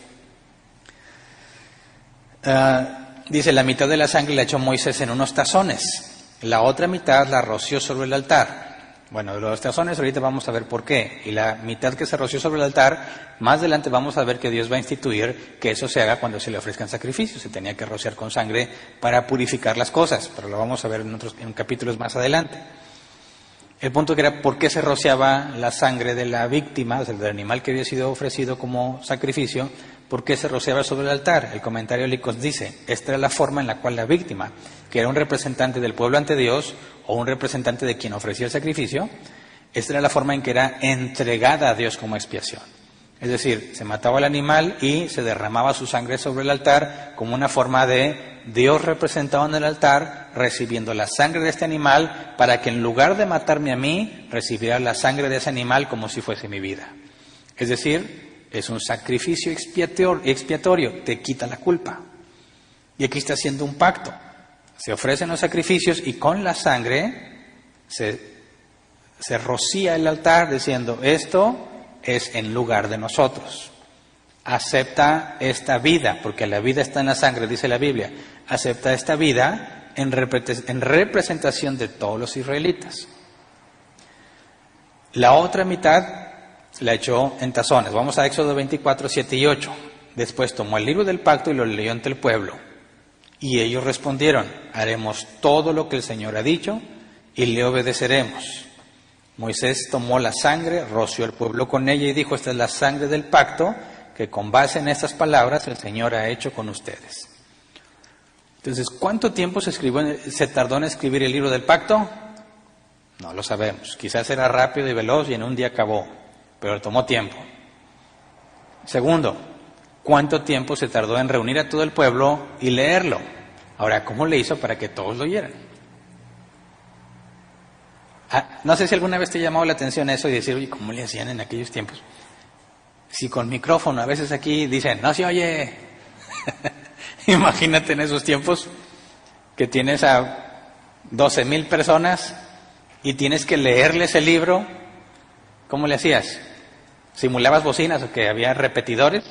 Dice, la mitad de la sangre la echó Moisés en unos tazones, la otra mitad la roció sobre el altar. Bueno, los tazones ahorita vamos a ver por qué, y la mitad que se roció sobre el altar, más adelante vamos a ver que Dios va a instituir que eso se haga cuando se le ofrezcan sacrificios, se tenía que rociar con sangre para purificar las cosas, pero lo vamos a ver en capítulos más adelante. El punto que era por qué se rociaba la sangre de la víctima, o sea, del animal que había sido ofrecido como sacrificio, por qué se rociaba sobre el altar. El comentario Licos dice, esta era la forma en la cual la víctima, que era un representante del pueblo ante Dios, o un representante de quien ofrecía el sacrificio, esta era la forma en que era entregada a Dios como expiación. Es decir, se mataba al animal y se derramaba su sangre sobre el altar como una forma de Dios representado en el altar, recibiendo la sangre de este animal para que en lugar de matarme a mí, recibiera la sangre de ese animal como si fuese mi vida. Es decir, es un sacrificio expiatorio, te quita la culpa. Y aquí está haciendo un pacto. Se ofrecen los sacrificios y con la sangre se rocía el altar diciendo, esto es en lugar de nosotros. Acepta esta vida, porque la vida está en la sangre, dice la Biblia. Acepta esta vida en representación de todos los israelitas. La otra mitad la echó en tazones. Vamos a Éxodo 24, 7 y 8. Después tomó el libro del pacto y lo leyó ante el pueblo. Y ellos respondieron, haremos todo lo que el Señor ha dicho y le obedeceremos. Moisés tomó la sangre, roció al pueblo con ella y dijo, esta es la sangre del pacto que con base en estas palabras el Señor ha hecho con ustedes. Entonces, ¿cuánto tiempo se tardó en escribir el libro del pacto? No lo sabemos. Quizás era rápido y veloz y en un día acabó, pero tomó tiempo. Segundo, ¿cuánto tiempo se tardó en reunir a todo el pueblo y leerlo? Ahora, ¿cómo le hizo para que todos lo oyeran? No sé si alguna vez te ha llamado la atención eso y decir, oye, ¿cómo le hacían en aquellos tiempos? Si con micrófono, a veces aquí dicen, no se oye. Imagínate en esos tiempos que tienes a 12,000 personas y tienes que leerles el libro. ¿Cómo le hacías? ¿Simulabas bocinas o que había repetidores?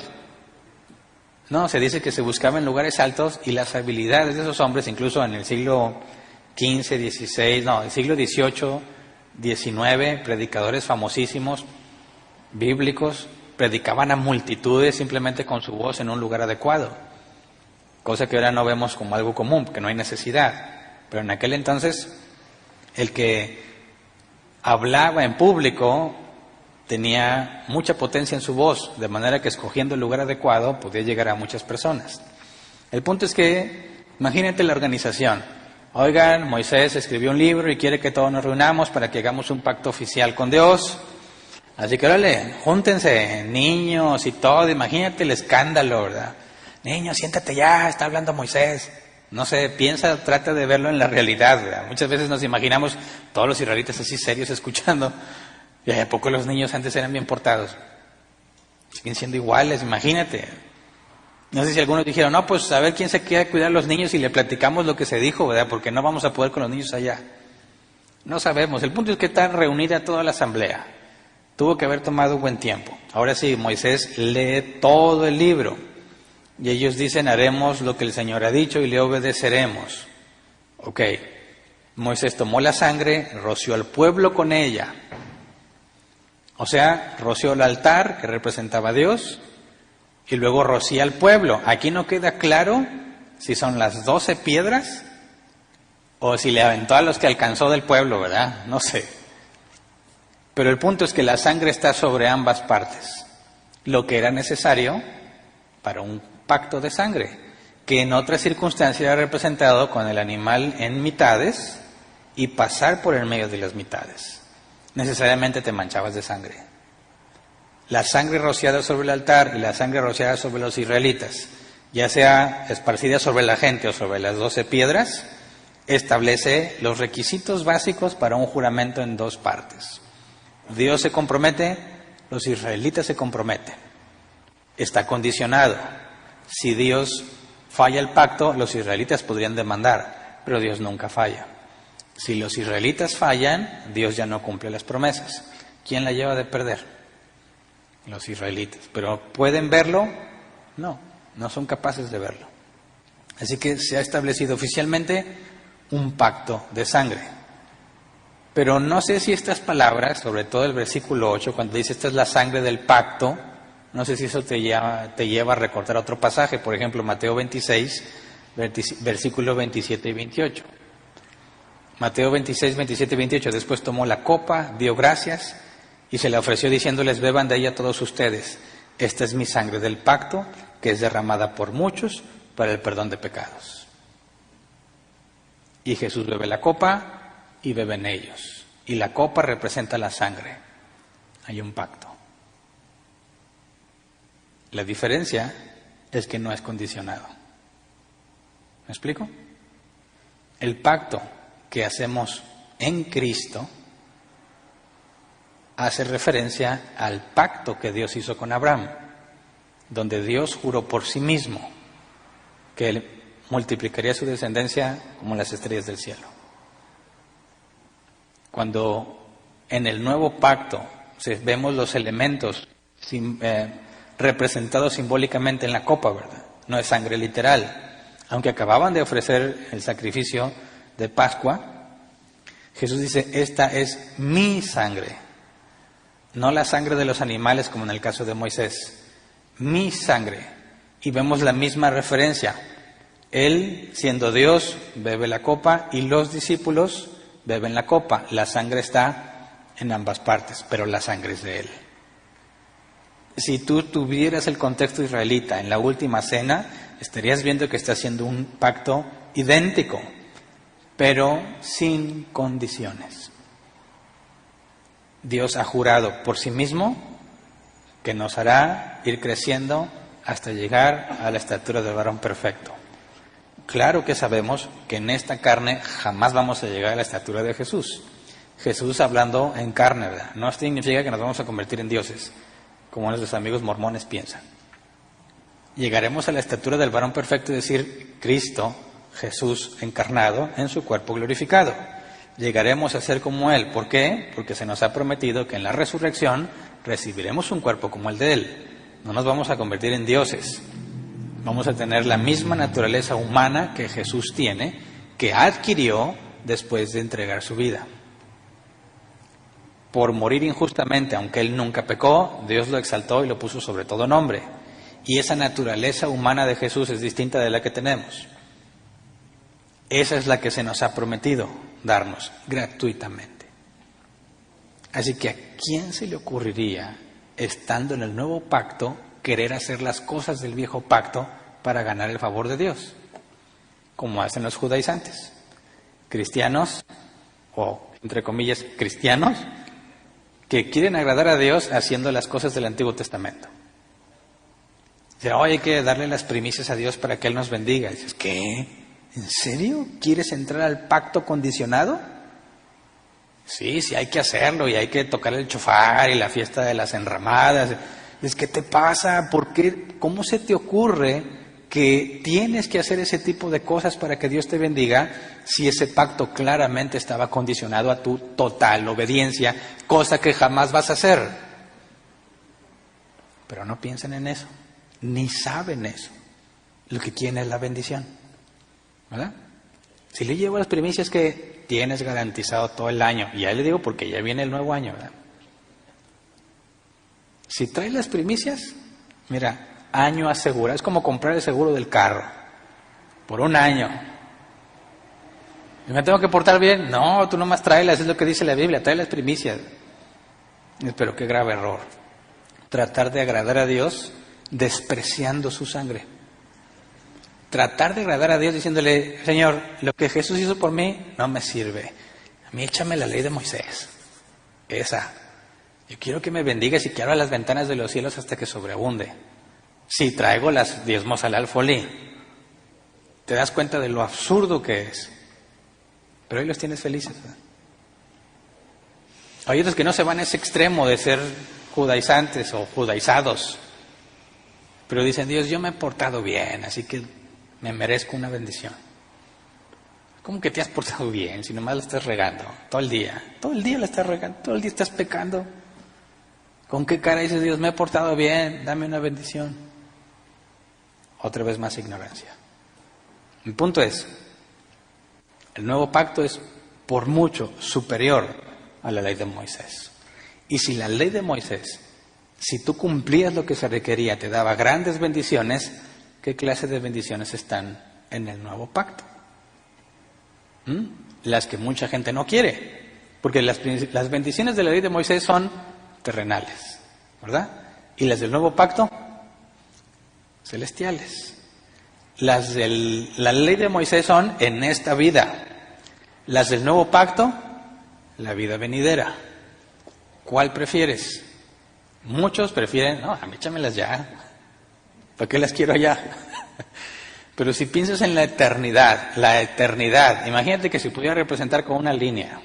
No, se dice que se buscaba en lugares altos y las habilidades de esos hombres, incluso en el siglo XV, XVI, no, el siglo XVIII, XIX, predicadores famosísimos, bíblicos, predicaban a multitudes simplemente con su voz en un lugar adecuado, cosa que ahora no vemos como algo común, porque no hay necesidad. Pero en aquel entonces, el que hablaba en público tenía mucha potencia en su voz, de manera que escogiendo el lugar adecuado podía llegar a muchas personas. El punto es que, imagínate la organización. Oigan, Moisés escribió un libro y quiere que todos nos reunamos para que hagamos un pacto oficial con Dios. Así que órale, júntense, niños y todo, imagínate el escándalo, ¿verdad? Niños, siéntate ya, está hablando Moisés. No sé, trata de verlo en la realidad, ¿verdad? Muchas veces nos imaginamos todos los israelitas así serios escuchando. Y a poco los niños antes eran bien portados. Siguen siendo iguales, imagínate. No sé si algunos dijeron, no, pues a ver quién se queda a cuidar a los niños y le platicamos lo que se dijo, ¿verdad? Porque no vamos a poder con los niños allá. No sabemos. El punto es que está reunida toda la asamblea. Tuvo que haber tomado un buen tiempo. Ahora sí, Moisés lee todo el libro. Y ellos dicen, haremos lo que el Señor ha dicho y le obedeceremos. Ok. Moisés tomó la sangre, roció al pueblo con ella. O sea, roció el altar que representaba a Dios y luego rocía al pueblo. Aquí no queda claro si son las 12 piedras o si le aventó a los que alcanzó del pueblo, ¿verdad? No sé. Pero el punto es que la sangre está sobre ambas partes, lo que era necesario para un pacto de sangre, que en otras circunstancias era representado con el animal en mitades y pasar por el medio de las mitades. Necesariamente te manchabas de sangre. La sangre rociada sobre el altar y la sangre rociada sobre los israelitas ya sea esparcida sobre la gente o sobre las 12 piedras, establece los requisitos básicos para un juramento en 2 partes. Dios se compromete, los israelitas se comprometen. Está condicionado. Si Dios falla el pacto, los israelitas podrían demandar, pero Dios nunca falla. Si los israelitas fallan, Dios ya no cumple las promesas. ¿Quién la lleva de perder? Los israelitas. ¿Pero pueden verlo? No, no son capaces de verlo. Así que se ha establecido oficialmente un pacto de sangre. Pero no sé si estas palabras, sobre todo el versículo 8, cuando dice esta es la sangre del pacto, no sé si eso te lleva a recordar otro pasaje, por ejemplo, Mateo 26, versículos 27 y 28. Mateo 26, 27 y 28, después tomó la copa, dio gracias y se la ofreció diciéndoles, beban de ella todos ustedes. Esta es mi sangre del pacto, que es derramada por muchos para el perdón de pecados. Y Jesús bebe la copa y beben ellos. Y la copa representa la sangre. Hay un pacto. La diferencia es que no es condicionado. ¿Me explico? El pacto que hacemos en Cristo hace referencia al pacto que Dios hizo con Abraham, donde Dios juró por sí mismo que él multiplicaría su descendencia como las estrellas del cielo. Cuando en el nuevo pacto vemos los elementos representados simbólicamente en la copa, ¿verdad? No es sangre literal. Aunque acababan de ofrecer el sacrificio de Pascua, Jesús dice, esta es mi sangre, no la sangre de los animales como en el caso de Moisés, mi sangre. Y vemos la misma referencia. Él, siendo Dios, bebe la copa y los discípulos beben la copa. La sangre está en ambas partes, pero la sangre es de Él. Si tú tuvieras el contexto israelita en la última cena, estarías viendo que está haciendo un pacto idéntico, pero sin condiciones. Dios ha jurado por sí mismo que nos hará ir creciendo hasta llegar a la estatura del varón perfecto. Claro que sabemos que en esta carne jamás vamos a llegar a la estatura de Jesús. Jesús hablando en carne, ¿verdad? No significa que nos vamos a convertir en dioses, como nuestros amigos mormones piensan. Llegaremos a la estatura del varón perfecto, es decir, Cristo, Jesús encarnado en su cuerpo glorificado. Llegaremos a ser como Él. ¿Por qué? Porque se nos ha prometido que en la resurrección recibiremos un cuerpo como el de Él. No nos vamos a convertir en dioses. Vamos a tener la misma naturaleza humana que Jesús tiene, que adquirió después de entregar su vida. Por morir injustamente, aunque Él nunca pecó, Dios lo exaltó y lo puso sobre todo nombre. Y esa naturaleza humana de Jesús es distinta de la que tenemos. Esa es la que se nos ha prometido darnos gratuitamente. Así que ¿a quién se le ocurriría, estando en el nuevo pacto, querer hacer las cosas del viejo pacto para ganar el favor de Dios? Como hacen los judaizantes. Cristianos, o entre comillas cristianos, que quieren agradar a Dios haciendo las cosas del Antiguo Testamento. Dice, oye, hay que darle las primicias a Dios para que Él nos bendiga. Y dices, ¿qué? ¿En serio? ¿Quieres entrar al pacto condicionado? Sí, hay que hacerlo y hay que tocar el chofar y la fiesta de las enramadas. Es, ¿qué te pasa? ¿Por qué? ¿Cómo se te ocurre que tienes que hacer ese tipo de cosas para que Dios te bendiga si ese pacto claramente estaba condicionado a tu total obediencia, cosa que jamás vas a hacer? Pero no piensan en eso, ni saben eso. Lo que quieren es la bendición, ¿verdad? Si le llevo las primicias que tienes garantizado todo el año, y ya le digo porque ya viene el nuevo año, ¿verdad? Si traes las primicias, mira, año asegurado, es como comprar el seguro del carro, por un año. ¿Y me tengo que portar bien? No, tú nomás tráelas, es lo que dice la Biblia, trae las primicias. Pero qué grave error, tratar de agradar a Dios despreciando su sangre. Tratar de agradar a Dios diciéndole, Señor, lo que Jesús hizo por mí no me sirve. A mí échame la ley de Moisés. Esa. Yo quiero que me bendigas y que abra las ventanas de los cielos hasta que sobreabunde. si traigo las diezmos al alfolí. Te das cuenta de lo absurdo que es. Pero hoy los tienes felices, ¿verdad? Hay otros que no se van a ese extremo de ser judaizantes o judaizados. Pero dicen, Dios, yo me he portado bien, así que me merezco una bendición. ¿Cómo que te has portado bien si nomás la estás regando todo el día? Todo el día la estás regando, todo el día estás pecando. ¿Con qué cara dices, Dios, me he portado bien, dame una bendición? Otra vez más ignorancia. Mi punto es, el nuevo pacto es por mucho superior a la ley de Moisés. Y si la ley de Moisés, si tú cumplías lo que se requería, te daba grandes bendiciones, ¿qué clase de bendiciones están en el nuevo pacto? Las que mucha gente no quiere, porque las bendiciones de la ley de Moisés son terrenales, ¿verdad? Y las del nuevo pacto, celestiales. Las de la ley de Moisés son en esta vida. Las del nuevo pacto, la vida venidera. ¿Cuál prefieres? Muchos prefieren, no, a mí échamelas ya. ¿Para qué las quiero ya? Pero si piensas en la eternidad, imagínate que se pudiera representar con una línea.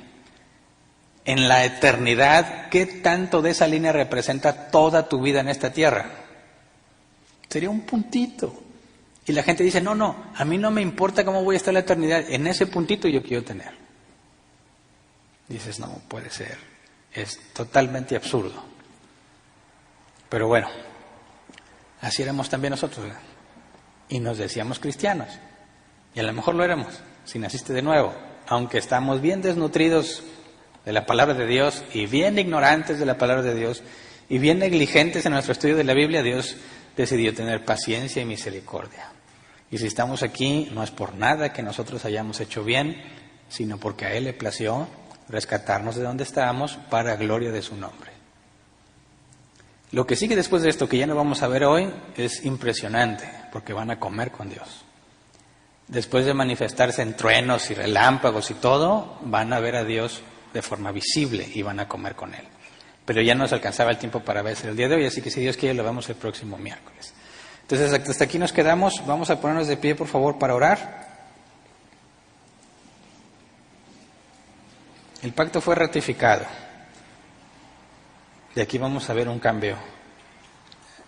En la eternidad, ¿qué tanto de esa línea representa toda tu vida en esta tierra? Sería un puntito. Y la gente dice, no, a mí no me importa cómo voy a estar en la eternidad, en ese puntito yo quiero tener. Dices, no, puede ser, es totalmente absurdo. Pero bueno, así éramos también nosotros, ¿verdad? Y nos decíamos cristianos, y a lo mejor lo éramos, si naciste de nuevo, aunque estamos bien desnutridos de la palabra de Dios, y bien ignorantes de la palabra de Dios, y bien negligentes en nuestro estudio de la Biblia, Dios decidió tener paciencia y misericordia. Y si estamos aquí, no es por nada que nosotros hayamos hecho bien, sino porque a Él le plació rescatarnos de donde estábamos para gloria de su nombre. Lo que sigue después de esto, que ya no vamos a ver hoy, es impresionante, porque van a comer con Dios. Después de manifestarse en truenos y relámpagos y todo, van a ver a Dios de forma visible y van a comer con Él. Pero ya no nos alcanzaba el tiempo para verse el día de hoy, así que si Dios quiere lo vemos el próximo miércoles. Entonces hasta aquí nos quedamos, vamos a ponernos de pie por favor para orar. El pacto fue ratificado. De aquí vamos a ver un cambio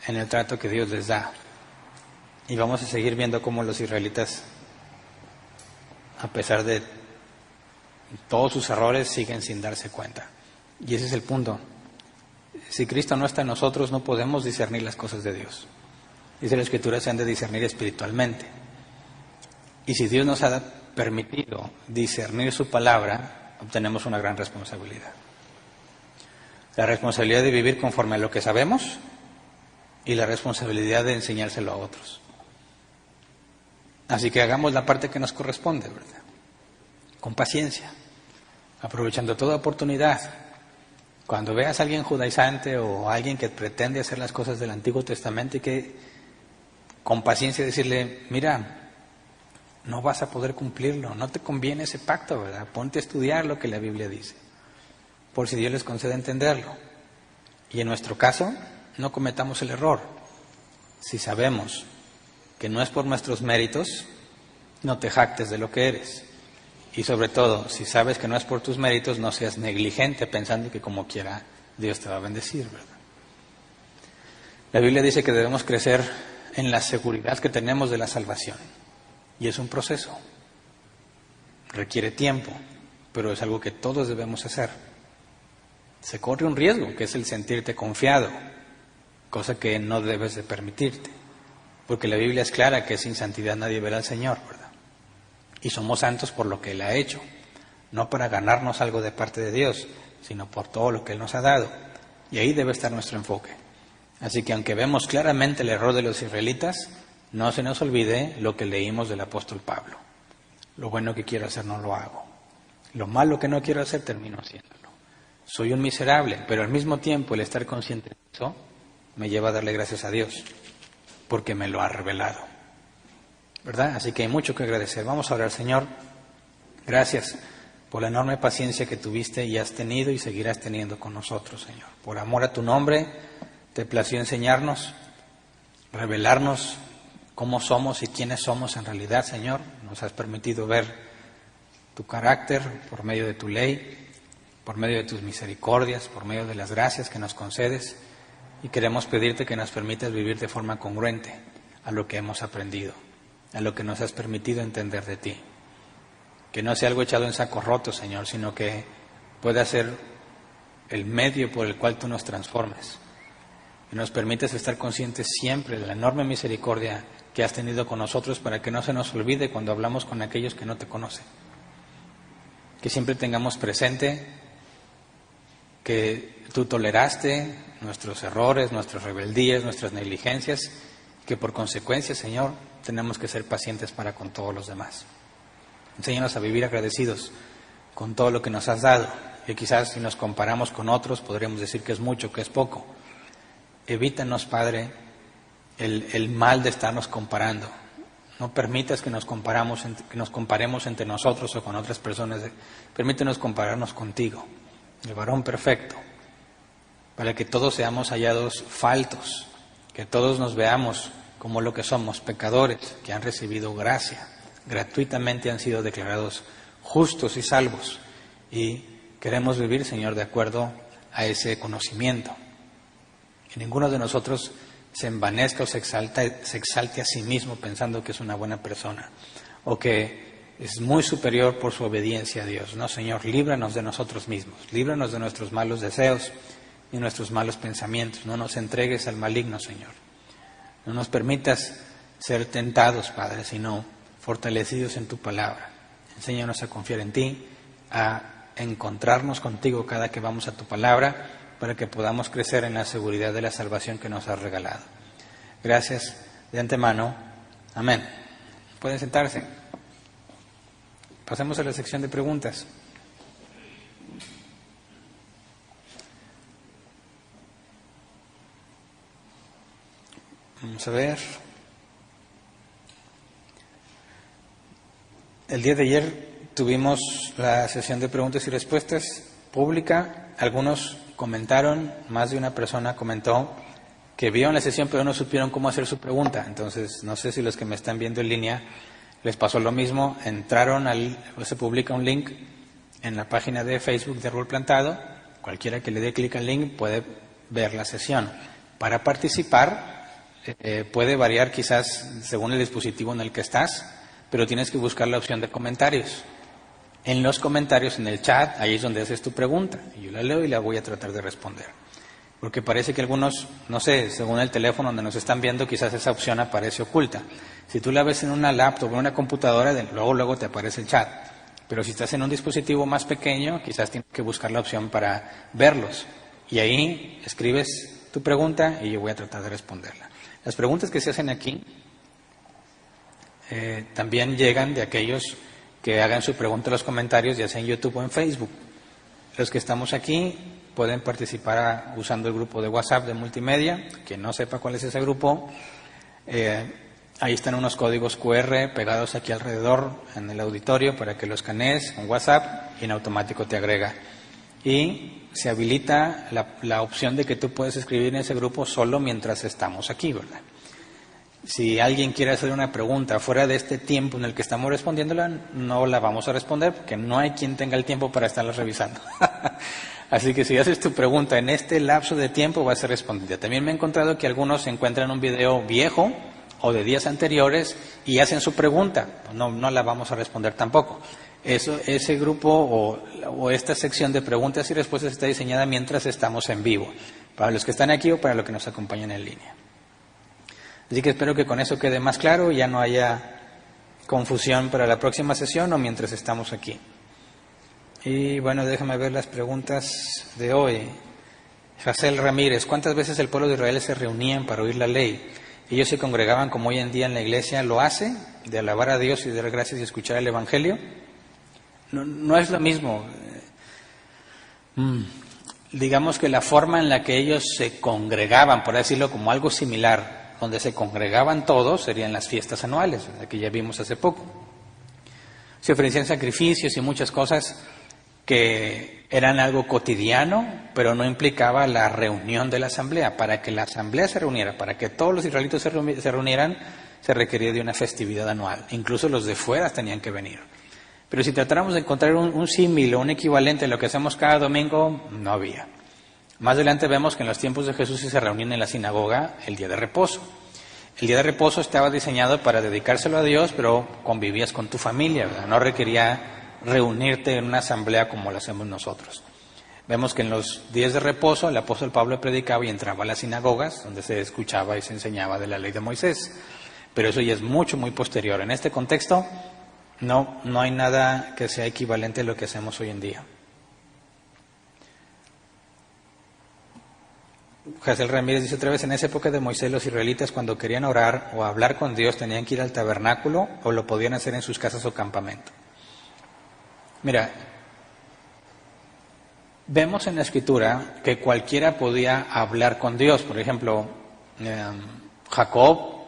en el trato que Dios les da. Y vamos a seguir viendo cómo los israelitas, a pesar de todos sus errores, siguen sin darse cuenta. Y ese es el punto. Si Cristo no está en nosotros, no podemos discernir las cosas de Dios. Dice la Escritura, se han de discernir espiritualmente. Y si Dios nos ha permitido discernir su palabra, obtenemos una gran responsabilidad. La responsabilidad de vivir conforme a lo que sabemos y la responsabilidad de enseñárselo a otros. Así que hagamos la parte que nos corresponde, ¿verdad? Con paciencia, aprovechando toda oportunidad. Cuando veas a alguien judaizante o a alguien que pretende hacer las cosas del Antiguo Testamento, y que con paciencia decirle, mira, no vas a poder cumplirlo, no te conviene ese pacto, ¿verdad? Ponte a estudiar lo que la Biblia dice, por si Dios les concede entenderlo. Y en nuestro caso, no cometamos el error. Si sabemos que no es por nuestros méritos, no te jactes de lo que eres. Y sobre todo, si sabes que no es por tus méritos, no seas negligente pensando que como quiera Dios te va a bendecir, ¿verdad? La Biblia dice que debemos crecer en la seguridad que tenemos de la salvación. Y es un proceso. Requiere tiempo, pero es algo que todos debemos hacer. Se corre un riesgo, que es el sentirte confiado, cosa que no debes de permitirte. Porque la Biblia es clara que sin santidad nadie verá al Señor, ¿verdad? Y somos santos por lo que Él ha hecho, no para ganarnos algo de parte de Dios, sino por todo lo que Él nos ha dado. Y ahí debe estar nuestro enfoque. Así que aunque vemos claramente el error de los israelitas, no se nos olvide lo que leímos del apóstol Pablo. Lo bueno que quiero hacer no lo hago. Lo malo que no quiero hacer termino haciéndolo. Soy un miserable, pero al mismo tiempo el estar consciente de eso me lleva a darle gracias a Dios, porque me lo ha revelado. ¿Verdad? Así que hay mucho que agradecer. Vamos a orar. Señor, gracias por la enorme paciencia que tuviste y has tenido y seguirás teniendo con nosotros, Señor. Por amor a tu nombre, te plació enseñarnos revelarnos cómo somos y quiénes somos en realidad, Señor. Nos has permitido ver tu carácter por medio de tu ley, por medio de tus misericordias, por medio de las gracias que nos concedes, y queremos pedirte que nos permitas vivir de forma congruente a lo que hemos aprendido, a lo que nos has permitido entender de ti. Que no sea algo echado en saco roto, Señor, sino que pueda ser el medio por el cual tú nos transformes. Y nos permites estar conscientes siempre de la enorme misericordia que has tenido con nosotros, para que no se nos olvide cuando hablamos con aquellos que no te conocen. Que siempre tengamos presente que tú toleraste nuestros errores, nuestras rebeldías, nuestras negligencias, que por consecuencia, Señor, tenemos que ser pacientes para con todos los demás. Enséñanos a vivir agradecidos con todo lo que nos has dado, que quizás si nos comparamos con otros podríamos decir que es mucho, que es poco. Evítanos, Padre, el mal de estarnos comparando. No permitas que nos comparemos entre nosotros o con otras personas. Permítenos compararnos contigo, el varón perfecto, para que todos seamos hallados faltos, que todos nos veamos como lo que somos, pecadores que han recibido gracia, gratuitamente han sido declarados justos y salvos, y queremos vivir, Señor, de acuerdo a ese conocimiento. Que ninguno de nosotros se envanezca o se exalte a sí mismo pensando que es una buena persona o que es muy superior por su obediencia a Dios. No, Señor, líbranos de nosotros mismos, líbranos de nuestros malos deseos y nuestros malos pensamientos. No nos entregues al maligno, Señor. No nos permitas ser tentados, Padre, sino fortalecidos en tu palabra. Enséñanos a confiar en ti, a encontrarnos contigo cada que vamos a tu palabra, para que podamos crecer en la seguridad de la salvación que nos has regalado. Gracias de antemano. Amén. Pueden sentarse. Pasemos a la sección de preguntas. Vamos a ver. El día de ayer tuvimos la sesión de preguntas y respuestas pública. Algunos comentaron, más de una persona comentó que vieron la sesión pero no supieron cómo hacer su pregunta. Entonces, no sé si los que me están viendo en línea les pasó lo mismo. Entraron se publica un link en la página de Facebook de Árbol Plantado. Cualquiera que le dé clic al link puede ver la sesión. Para participar puede variar quizás según el dispositivo en el que estás, pero tienes que buscar la opción de comentarios. En los comentarios, en el chat, ahí es donde haces tu pregunta. Y yo la leo y la voy a tratar de responder. Porque parece que algunos, no sé, según el teléfono donde nos están viendo, quizás esa opción aparece oculta. Si tú la ves en una laptop o en una computadora, luego te aparece el chat. Pero si estás en un dispositivo más pequeño, quizás tienes que buscar la opción para verlos. Y ahí escribes tu pregunta y yo voy a tratar de responderla. Las preguntas que se hacen aquí también llegan de aquellos que hagan su pregunta en los comentarios, ya sea en YouTube o en Facebook. Los que estamos aquí pueden participar usando el grupo de WhatsApp de multimedia. Quien no sepa cuál es ese grupo, ahí están unos códigos QR pegados aquí alrededor en el auditorio para que los escanees con WhatsApp y en automático te agrega. Y se habilita la opción de que tú puedes escribir en ese grupo solo mientras estamos aquí, ¿verdad? Si alguien quiere hacer una pregunta fuera de este tiempo en el que estamos respondiéndola, no la vamos a responder porque no hay quien tenga el tiempo para estarla revisando. Así que si haces tu pregunta en este lapso de tiempo, va a ser respondida. También me he encontrado que algunos encuentran un video viejo o de días anteriores y hacen su pregunta. No la vamos a responder tampoco. Ese grupo o esta sección de preguntas y respuestas está diseñada mientras estamos en vivo, para los que están aquí o para los que nos acompañan en línea. Así que espero que con eso quede más claro y ya no haya confusión para la próxima sesión o mientras estamos aquí. Y bueno, déjame ver las preguntas de hoy. Jacel Ramírez, ¿cuántas veces el pueblo de Israel se reunían para oír la ley? ¿Ellos se congregaban como hoy en día en la iglesia lo hace, de alabar a Dios y de dar gracias y escuchar el Evangelio? No es lo mismo. Digamos que la forma en la que ellos se congregaban, por decirlo como algo similar, donde se congregaban todos, serían las fiestas anuales, que ya vimos hace poco. Se ofrecían sacrificios y muchas cosas que eran algo cotidiano, pero no implicaba la reunión de la asamblea. Para que la asamblea se reuniera, para que todos los israelitas se reunieran, se requería de una festividad anual. Incluso los de fuera tenían que venir. Pero si tratáramos de encontrar un símil o un equivalente a lo que hacemos cada domingo, no había. Más adelante vemos que en los tiempos de Jesús se reunían en la sinagoga el día de reposo. El día de reposo estaba diseñado para dedicárselo a Dios, pero convivías con tu familia, ¿verdad? No requería reunirte en una asamblea como lo hacemos nosotros. Vemos que en los días de reposo el apóstol Pablo predicaba y entraba a las sinagogas, donde se escuchaba y se enseñaba de la ley de Moisés. Pero eso ya es mucho, muy posterior. En este contexto no hay nada que sea equivalente a lo que hacemos hoy en día. Hazel Ramírez dice otra vez: en esa época de Moisés, los israelitas, cuando querían orar o hablar con Dios, tenían que ir al tabernáculo o lo podían hacer en sus casas o campamento. Mira, vemos en la Escritura que cualquiera podía hablar con Dios. Por ejemplo, Jacob,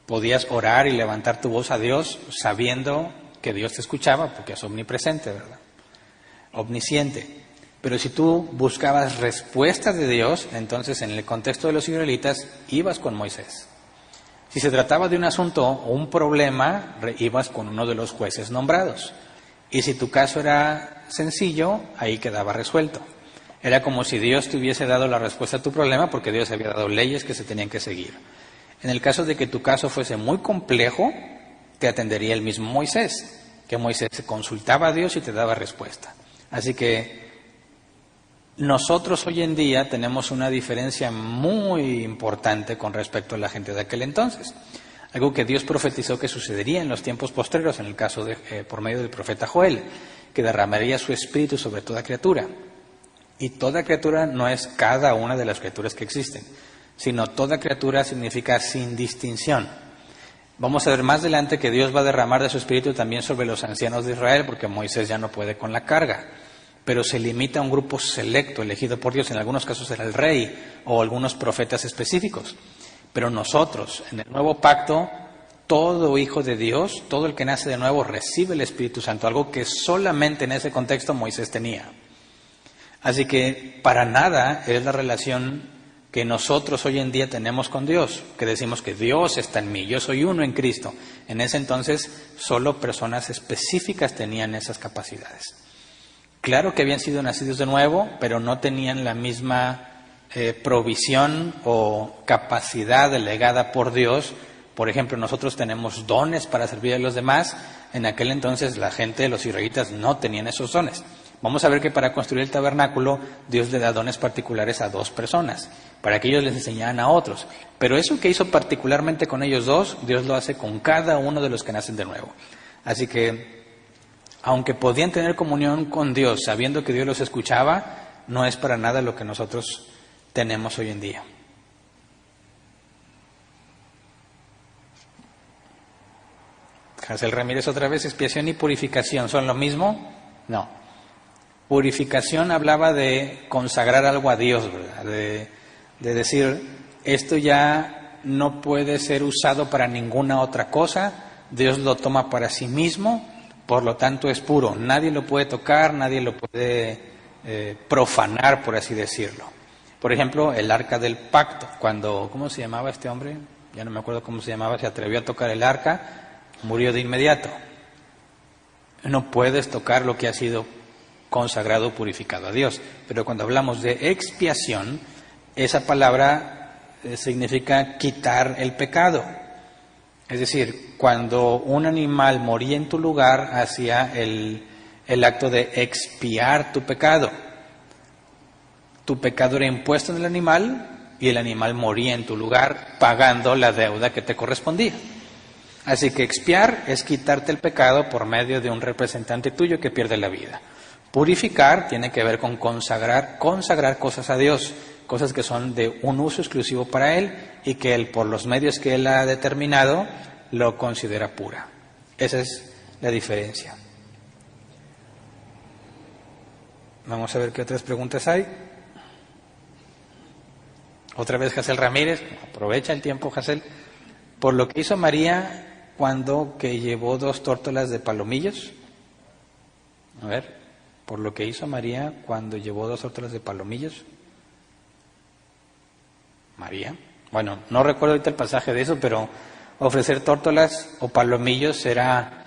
podías orar y levantar tu voz a Dios sabiendo que Dios te escuchaba, porque es omnipresente, ¿verdad? Omnisciente. Pero si tú buscabas respuestas de Dios, entonces en el contexto de los israelitas ibas con Moisés. Si se trataba de un asunto o un problema, ibas con uno de los jueces nombrados. Y si tu caso era sencillo, ahí quedaba resuelto. Era como si Dios te hubiese dado la respuesta a tu problema, porque Dios había dado leyes que se tenían que seguir. En el caso de que tu caso fuese muy complejo, te atendería el mismo Moisés, que Moisés consultaba a Dios y te daba respuesta. Así que nosotros hoy en día tenemos una diferencia muy importante con respecto a la gente de aquel entonces. Algo que Dios profetizó que sucedería en los tiempos posteriores, en el caso de por medio del profeta Joel, que derramaría su espíritu sobre toda criatura. Y toda criatura no es cada una de las criaturas que existen, sino toda criatura significa sin distinción. Vamos a ver más adelante que Dios va a derramar de su espíritu también sobre los ancianos de Israel, porque Moisés ya no puede con la carga. Pero se limita a un grupo selecto, elegido por Dios. En algunos casos era el rey o algunos profetas específicos. Pero nosotros, en el nuevo pacto, todo hijo de Dios, todo el que nace de nuevo, recibe el Espíritu Santo, algo que solamente en ese contexto Moisés tenía. Así que para nada es la relación que nosotros hoy en día tenemos con Dios, que decimos que Dios está en mí, yo soy uno en Cristo. En ese entonces solo personas específicas tenían esas capacidades. Claro que habían sido nacidos de nuevo, pero no tenían la misma provisión o capacidad delegada por Dios. Por ejemplo, nosotros tenemos dones para servir a los demás. En aquel entonces la gente, los israelitas, no tenían esos dones. Vamos a ver que para construir el tabernáculo Dios le da dones particulares a 2 personas, para que ellos les enseñaran a otros. Pero eso que hizo particularmente con ellos 2, Dios lo hace con cada uno de los que nacen de nuevo. Así que, aunque podían tener comunión con Dios sabiendo que Dios los escuchaba, no es para nada lo que nosotros tenemos hoy en día. Hazel Ramírez otra vez: expiación y purificación, ¿son lo mismo? No. Purificación hablaba de consagrar algo a Dios, ¿verdad? De decir, esto ya no puede ser usado para ninguna otra cosa, Dios lo toma para sí mismo, por lo tanto es puro, nadie lo puede tocar, nadie lo puede profanar, por así decirlo. Por ejemplo, el arca del pacto, cuando, ¿cómo se llamaba este hombre? Ya no me acuerdo cómo se llamaba, se atrevió a tocar el arca, murió de inmediato. No puedes tocar lo que ha sido consagrado, purificado a Dios. Pero cuando hablamos de expiación, esa palabra significa quitar el pecado. Es decir, cuando un animal moría en tu lugar, hacía el acto de expiar tu pecado. Tu pecado era impuesto en el animal y el animal moría en tu lugar pagando la deuda que te correspondía. Así que expiar es quitarte el pecado por medio de un representante tuyo que pierde la vida. Purificar tiene que ver con consagrar cosas a Dios, cosas que son de un uso exclusivo para Él y que Él, por los medios que Él ha determinado, lo considera pura. Esa es la diferencia. Vamos a ver qué otras preguntas hay. Otra vez Hazel Ramírez, aprovecha el tiempo, Hazel. Por lo que hizo María cuando que llevó 2 tórtolas de palomillos. A ver, por lo que hizo María cuando llevó 2 órtolas de palomillos. María. Bueno, no recuerdo ahorita el pasaje de eso, pero ofrecer tórtolas o palomillos era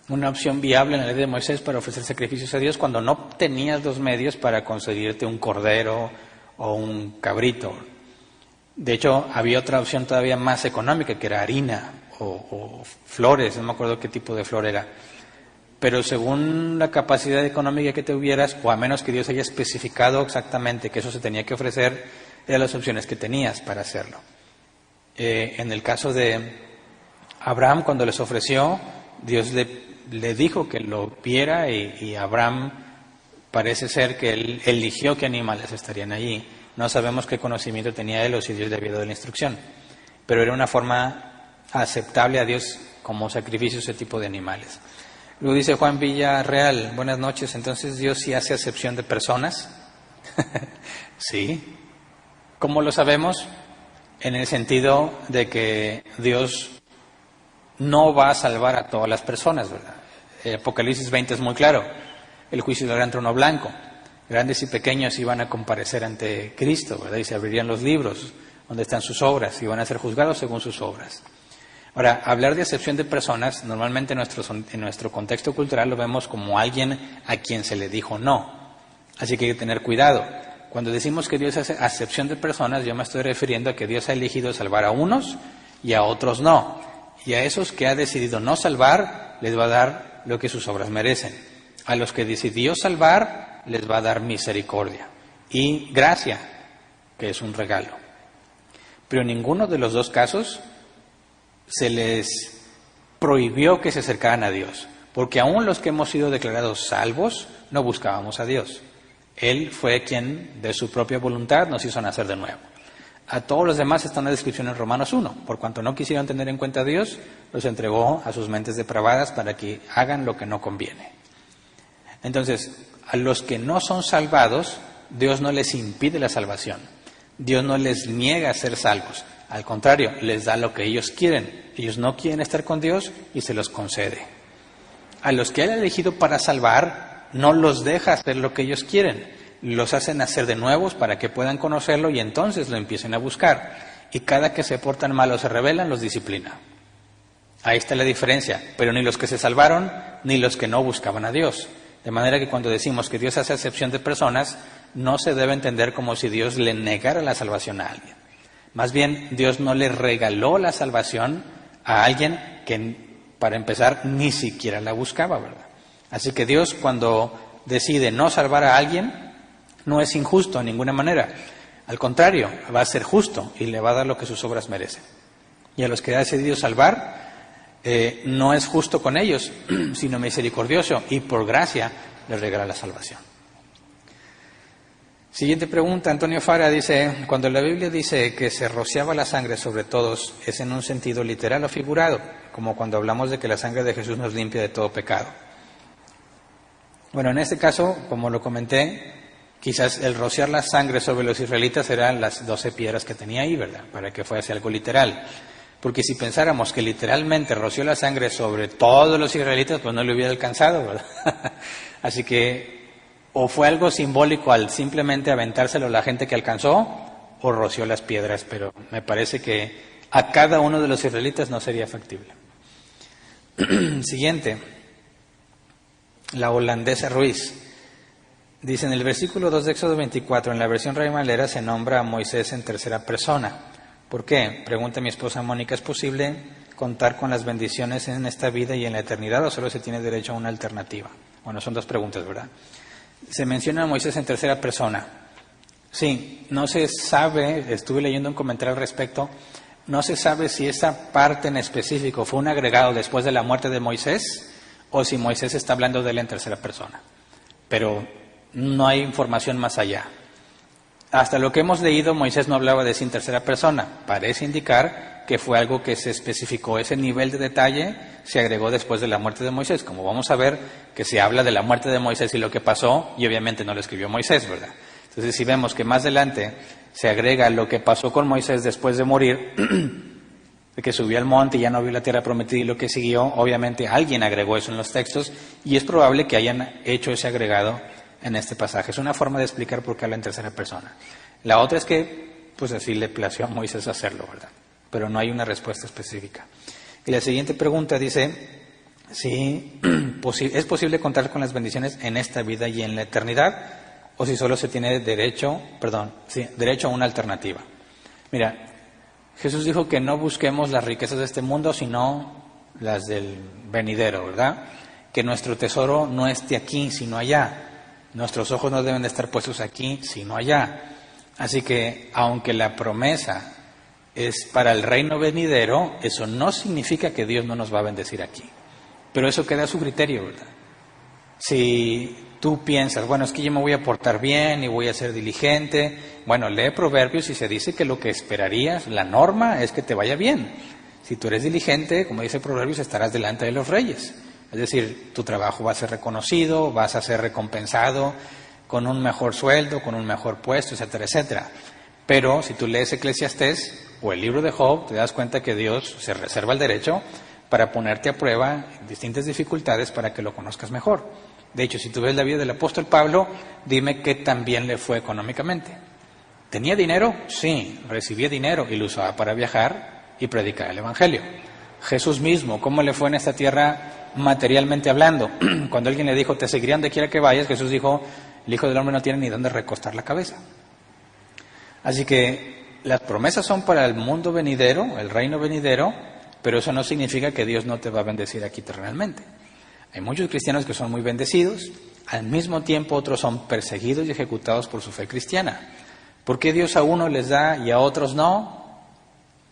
una opción viable en la ley de Moisés para ofrecer sacrificios a Dios cuando no tenías los medios para conseguirte un cordero o un cabrito. De hecho, había otra opción todavía más económica, que era harina o flores, no me acuerdo qué tipo de flor era. Pero según la capacidad económica que tuvieras, o a menos que Dios haya especificado exactamente que eso se tenía que ofrecer, eran las opciones que tenías para hacerlo. En el caso de Abraham, cuando les ofreció, Dios le dijo que lo viera y Abraham parece ser que él eligió qué animales estarían allí. No sabemos qué conocimiento tenía él o si Dios le había dado la instrucción, pero era una forma aceptable a Dios como sacrificio ese tipo de animales. Luego dice Juan Villarreal, buenas noches, entonces Dios sí hace acepción de personas. Sí. ¿Cómo lo sabemos? En el sentido de que Dios no va a salvar a todas las personas, ¿verdad? Apocalipsis 20 es muy claro, el juicio del gran trono blanco. Grandes y pequeños iban a comparecer ante Cristo, ¿verdad? Y se abrirían los libros donde están sus obras y van a ser juzgados según sus obras. Ahora, hablar de acepción de personas, normalmente en nuestro contexto cultural lo vemos como alguien a quien se le dijo no. Así que hay que tener cuidado. Cuando decimos que Dios hace acepción de personas, yo me estoy refiriendo a que Dios ha elegido salvar a unos y a otros no. Y a esos que ha decidido no salvar, les va a dar lo que sus obras merecen. A los que decidió salvar, les va a dar misericordia y gracia, que es un regalo. Pero en ninguno de los dos casos se les prohibió que se acercaran a Dios, porque aún los que hemos sido declarados salvos no buscábamos a Dios. Él fue quien de su propia voluntad nos hizo nacer de nuevo. A todos los demás está una descripción en Romanos 1. Por cuanto no quisieron tener en cuenta a Dios, los entregó a sus mentes depravadas para que hagan lo que no conviene. Entonces, a los que no son salvados, Dios no les impide la salvación. Dios no les niega ser salvos. Al contrario, les da lo que ellos quieren. Ellos no quieren estar con Dios y se los concede. A los que Él ha elegido para salvar, no los deja hacer lo que ellos quieren. Los hace nacer de nuevos para que puedan conocerlo y entonces lo empiecen a buscar. Y cada que se portan mal o se rebelan, los disciplina. Ahí está la diferencia. Pero ni los que se salvaron, ni los que no buscaban a Dios. De manera que cuando decimos que Dios hace acepción de personas, no se debe entender como si Dios le negara la salvación a alguien. Más bien, Dios no le regaló la salvación a alguien que, para empezar, ni siquiera la buscaba, ¿verdad? Así que Dios, cuando decide no salvar a alguien, no es injusto de ninguna manera. Al contrario, va a ser justo y le va a dar lo que sus obras merecen. Y a los que ha decidido salvar, no es justo con ellos, sino misericordioso, y por gracia les regala la salvación. Siguiente pregunta, Antonio Fara dice, cuando la Biblia dice que se rociaba la sangre sobre todos, ¿es en un sentido literal o figurado? Como cuando hablamos de que la sangre de Jesús nos limpia de todo pecado. Bueno, en este caso, como lo comenté, quizás el rociar la sangre sobre los israelitas eran las 12 piedras que tenía ahí, ¿verdad? Para que fuese algo literal. Porque si pensáramos que literalmente roció la sangre sobre todos los israelitas, pues no le hubiera alcanzado, ¿verdad? Así que o fue algo simbólico al simplemente aventárselo a la gente que alcanzó, o roció las piedras, pero me parece que a cada uno de los israelitas no sería factible. Siguiente, la holandesa Ruiz. Dice en el versículo 2 de Éxodo 24, en la versión Reina Valera se nombra a Moisés en tercera persona. ¿Por qué? Pregunta mi esposa Mónica, ¿es posible contar con las bendiciones en esta vida y en la eternidad o solo se tiene derecho a una alternativa? Bueno, son dos preguntas, ¿verdad? Se menciona a Moisés en tercera persona. Sí, no se sabe, estuve leyendo un comentario al respecto, no se sabe si esa parte en específico fue un agregado después de la muerte de Moisés o si Moisés está hablando de él en tercera persona. Pero no hay información más allá. Hasta lo que hemos leído, Moisés no hablaba de sí en tercera persona. Parece indicar que fue algo que se especificó. Ese nivel de detalle se agregó después de la muerte de Moisés. Como vamos a ver, que se habla de la muerte de Moisés y lo que pasó, y obviamente no lo escribió Moisés, ¿verdad? Entonces, si vemos que más adelante se agrega lo que pasó con Moisés después de morir, de que subió al monte y ya no vio la tierra prometida y lo que siguió, obviamente alguien agregó eso en los textos, y es probable que hayan hecho ese agregado en este pasaje. Es una forma de explicar por qué habla en tercera persona. La otra es que, pues así le plació a Moisés hacerlo, ¿verdad? Pero no hay una respuesta específica. Y la siguiente pregunta dice si es posible contar con las bendiciones en esta vida y en la eternidad, o si solo se tiene derecho a una alternativa. Mira, Jesús dijo que no busquemos las riquezas de este mundo, sino las del venidero, ¿verdad? Que nuestro tesoro no esté aquí, sino allá. Nuestros ojos no deben de estar puestos aquí, sino allá. Así que, aunque la promesa es para el reino venidero, eso no significa que Dios no nos va a bendecir aquí. Pero eso queda a su criterio, ¿verdad? Si tú piensas, bueno, es que yo me voy a portar bien y voy a ser diligente, bueno, lee Proverbios y se dice que lo que esperarías, la norma es que te vaya bien. Si tú eres diligente, como dice Proverbios, estarás delante de los reyes. Es decir, tu trabajo va a ser reconocido, vas a ser recompensado con un mejor sueldo, con un mejor puesto, etcétera, etcétera. Pero si tú lees Eclesiastés o el libro de Job, te das cuenta que Dios se reserva el derecho para ponerte a prueba en distintas dificultades para que lo conozcas mejor. De hecho, si tú ves la vida del apóstol Pablo, dime qué tan bien le fue económicamente. ¿Tenía dinero? Sí, recibía dinero y lo usaba para viajar y predicar el Evangelio. Jesús mismo, ¿cómo le fue en esta tierra materialmente hablando? Cuando alguien le dijo, te seguirán donde quiera que vayas, Jesús dijo, el Hijo del Hombre no tiene ni dónde recostar la cabeza. Así que las promesas son para el mundo venidero, el reino venidero, pero eso no significa que Dios no te va a bendecir aquí terrenalmente. Hay muchos cristianos que son muy bendecidos, al mismo tiempo otros son perseguidos y ejecutados por su fe cristiana. ¿Por qué Dios a uno les da y a otros no?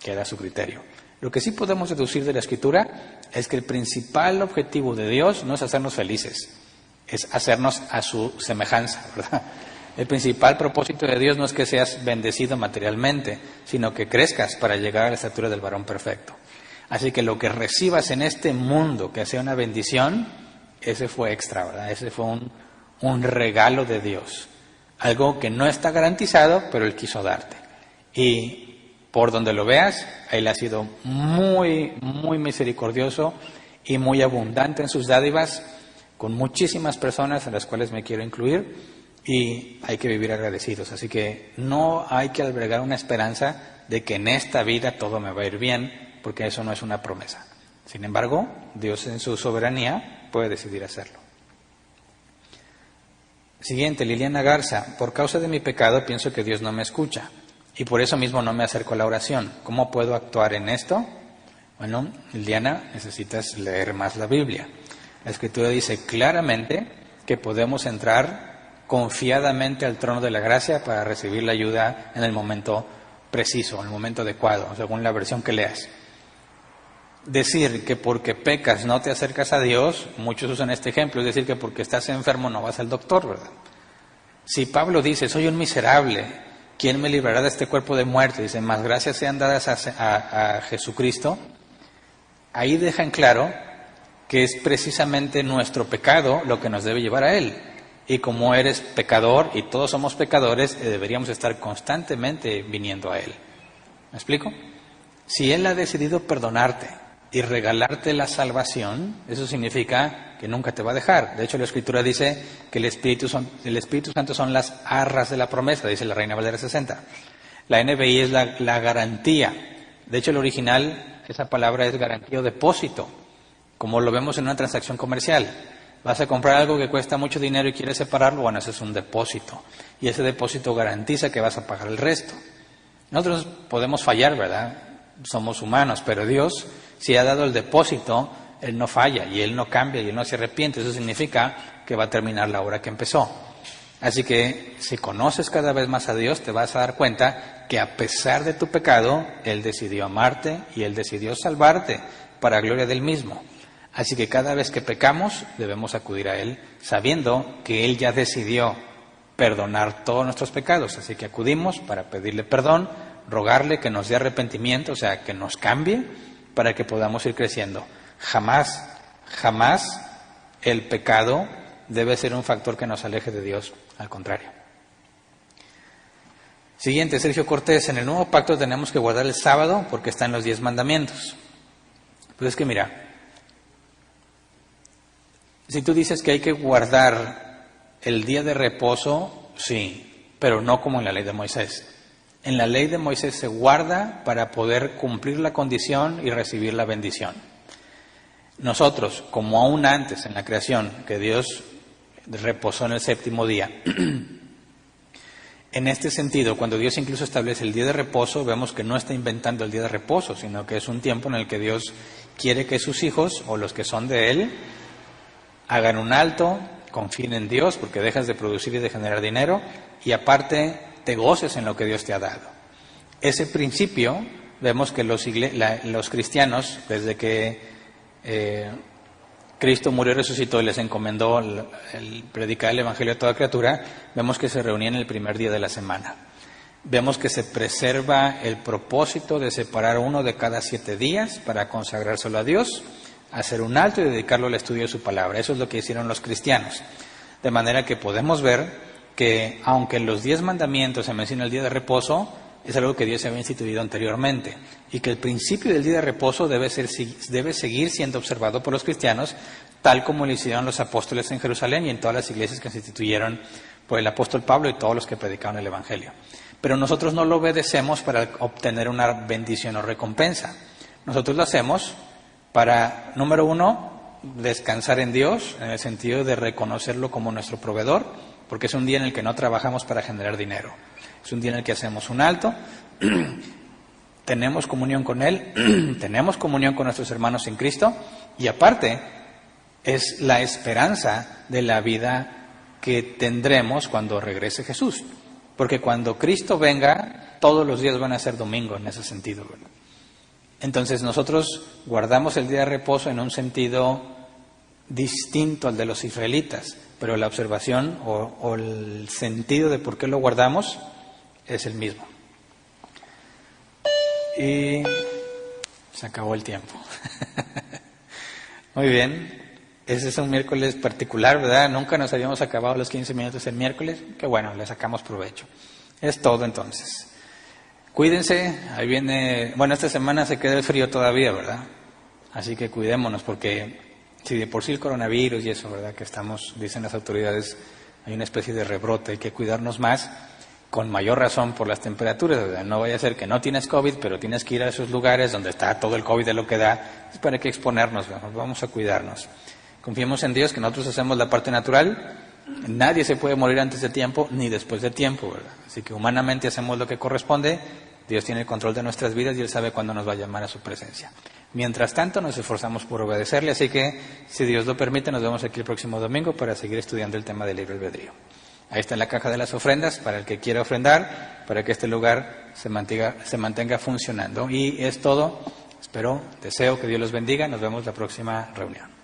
Queda a su criterio. Lo que sí podemos deducir de la Escritura es que el principal objetivo de Dios no es hacernos felices, es hacernos a su semejanza, ¿verdad? El principal propósito de Dios no es que seas bendecido materialmente, sino que crezcas para llegar a la estatura del varón perfecto. Así que lo que recibas en este mundo que sea una bendición, ese fue extra, ¿verdad? Ese fue un regalo de Dios. Algo que no está garantizado, pero Él quiso darte. Y por donde lo veas, Él ha sido muy, muy misericordioso y muy abundante en sus dádivas, con muchísimas personas en las cuales me quiero incluir, y hay que vivir agradecidos. Así que no hay que albergar una esperanza de que en esta vida todo me va a ir bien, porque eso no es una promesa. Sin embargo, Dios en su soberanía puede decidir hacerlo. Siguiente, Liliana Garza. Por causa de mi pecado pienso que Dios no me escucha y por eso mismo no me acerco a la oración. ¿Cómo puedo actuar en esto? Bueno, Liliana, necesitas leer más la Biblia. La Escritura dice claramente que podemos entrar confiadamente al trono de la gracia para recibir la ayuda en el momento preciso, en el momento adecuado, según la versión que leas. Decir que porque pecas no te acercas a Dios, muchos usan este ejemplo, es decir, que porque estás enfermo no vas al doctor, ¿verdad? Si Pablo dice, soy un miserable, ¿quién me librará de este cuerpo de muerte? Dice, más gracias sean dadas a Jesucristo. Ahí deja en claro que es precisamente nuestro pecado lo que nos debe llevar a Él. Y como eres pecador y todos somos pecadores, deberíamos estar constantemente viniendo a Él. ¿Me explico? Si Él ha decidido perdonarte y regalarte la salvación, eso significa que nunca te va a dejar. De hecho, la Escritura dice que el Espíritu Santo son las arras de la promesa, dice la Reina Valera 60. La NBI es la garantía. De hecho, el original, esa palabra es garantía o depósito, como lo vemos en una transacción comercial. Vas a comprar algo que cuesta mucho dinero y quieres separarlo, bueno, ese es un depósito. Y ese depósito garantiza que vas a pagar el resto. Nosotros podemos fallar, ¿verdad? Somos humanos, pero Dios, si ha dado el depósito, Él no falla y Él no cambia y Él no se arrepiente. Eso significa que va a terminar la obra que empezó. Así que si conoces cada vez más a Dios, te vas a dar cuenta que a pesar de tu pecado, Él decidió amarte y Él decidió salvarte para gloria del mismo. Así que cada vez que pecamos, debemos acudir a Él, sabiendo que Él ya decidió perdonar todos nuestros pecados. Así que acudimos para pedirle perdón, rogarle que nos dé arrepentimiento, o sea, que nos cambie para que podamos ir creciendo. Jamás el pecado debe ser un factor que nos aleje de Dios, al contrario. Siguiente, Sergio Cortés. En el Nuevo Pacto tenemos que guardar el sábado porque está en los 10 mandamientos. Pues es que mira, si tú dices que hay que guardar el día de reposo, sí, pero no como en la ley de Moisés. En la ley de Moisés se guarda para poder cumplir la condición y recibir la bendición. Nosotros, como aún antes en la creación, que Dios reposó en el séptimo día, en este sentido, cuando Dios incluso establece el día de reposo, vemos que no está inventando el día de reposo, sino que es un tiempo en el que Dios quiere que sus hijos, o los que son de Él, hagan un alto, confíen en Dios, porque dejas de producir y de generar dinero, y aparte te goces en lo que Dios te ha dado. Ese principio, vemos que los cristianos, desde que Cristo murió y resucitó y les encomendó el predicar el Evangelio a toda criatura, vemos que se reunían el primer día de la semana. Vemos que se preserva el propósito de separar uno de cada 7 días para consagrárselo a Dios, hacer un alto y dedicarlo al estudio de su palabra. Eso es lo que hicieron los cristianos. De manera que podemos ver que aunque en los 10 mandamientos se menciona el día de reposo, es algo que Dios había instituido anteriormente, y que el principio del día de reposo debe seguir siendo observado por los cristianos, tal como lo hicieron los apóstoles en Jerusalén y en todas las iglesias que se instituyeron por el apóstol Pablo y todos los que predicaron el Evangelio. Pero nosotros no lo obedecemos para obtener una bendición o recompensa. Nosotros lo hacemos para, número 1, descansar en Dios, en el sentido de reconocerlo como nuestro proveedor, porque es un día en el que no trabajamos para generar dinero. Es un día en el que hacemos un alto, tenemos comunión con Él, tenemos comunión con nuestros hermanos en Cristo, y aparte es la esperanza de la vida que tendremos cuando regrese Jesús. Porque cuando Cristo venga, todos los días van a ser domingo en ese sentido, ¿verdad? Entonces nosotros guardamos el día de reposo en un sentido distinto al de los israelitas, pero la observación o el sentido de por qué lo guardamos es el mismo. Y se acabó el tiempo. Muy bien. Ese es un miércoles particular, ¿verdad? Nunca nos habíamos acabado los 15 minutos el miércoles. Que bueno, le sacamos provecho. Es todo entonces. Cuídense. Ahí viene... Bueno, esta semana se queda el frío todavía, ¿verdad? Así que cuidémonos, porque si de por sí el coronavirus y eso, ¿verdad? Que estamos, dicen las autoridades, hay una especie de rebrote, hay que cuidarnos más, con mayor razón por las temperaturas, ¿verdad? No vaya a ser que no tienes COVID, pero tienes que ir a esos lugares donde está todo el COVID de lo que da. Es para que exponernos, ¿verdad? Vamos a cuidarnos. Confiemos en Dios, que nosotros hacemos la parte natural. Nadie se puede morir antes de tiempo ni después de tiempo, ¿verdad? Así que humanamente hacemos lo que corresponde. Dios tiene el control de nuestras vidas y Él sabe cuándo nos va a llamar a su presencia. Mientras tanto, nos esforzamos por obedecerle, así que, si Dios lo permite, nos vemos aquí el próximo domingo para seguir estudiando el tema del libre albedrío. Ahí está la caja de las ofrendas para el que quiera ofrendar, para que este lugar se mantenga funcionando. Y es todo. Espero, deseo que Dios los bendiga. Nos vemos la próxima reunión.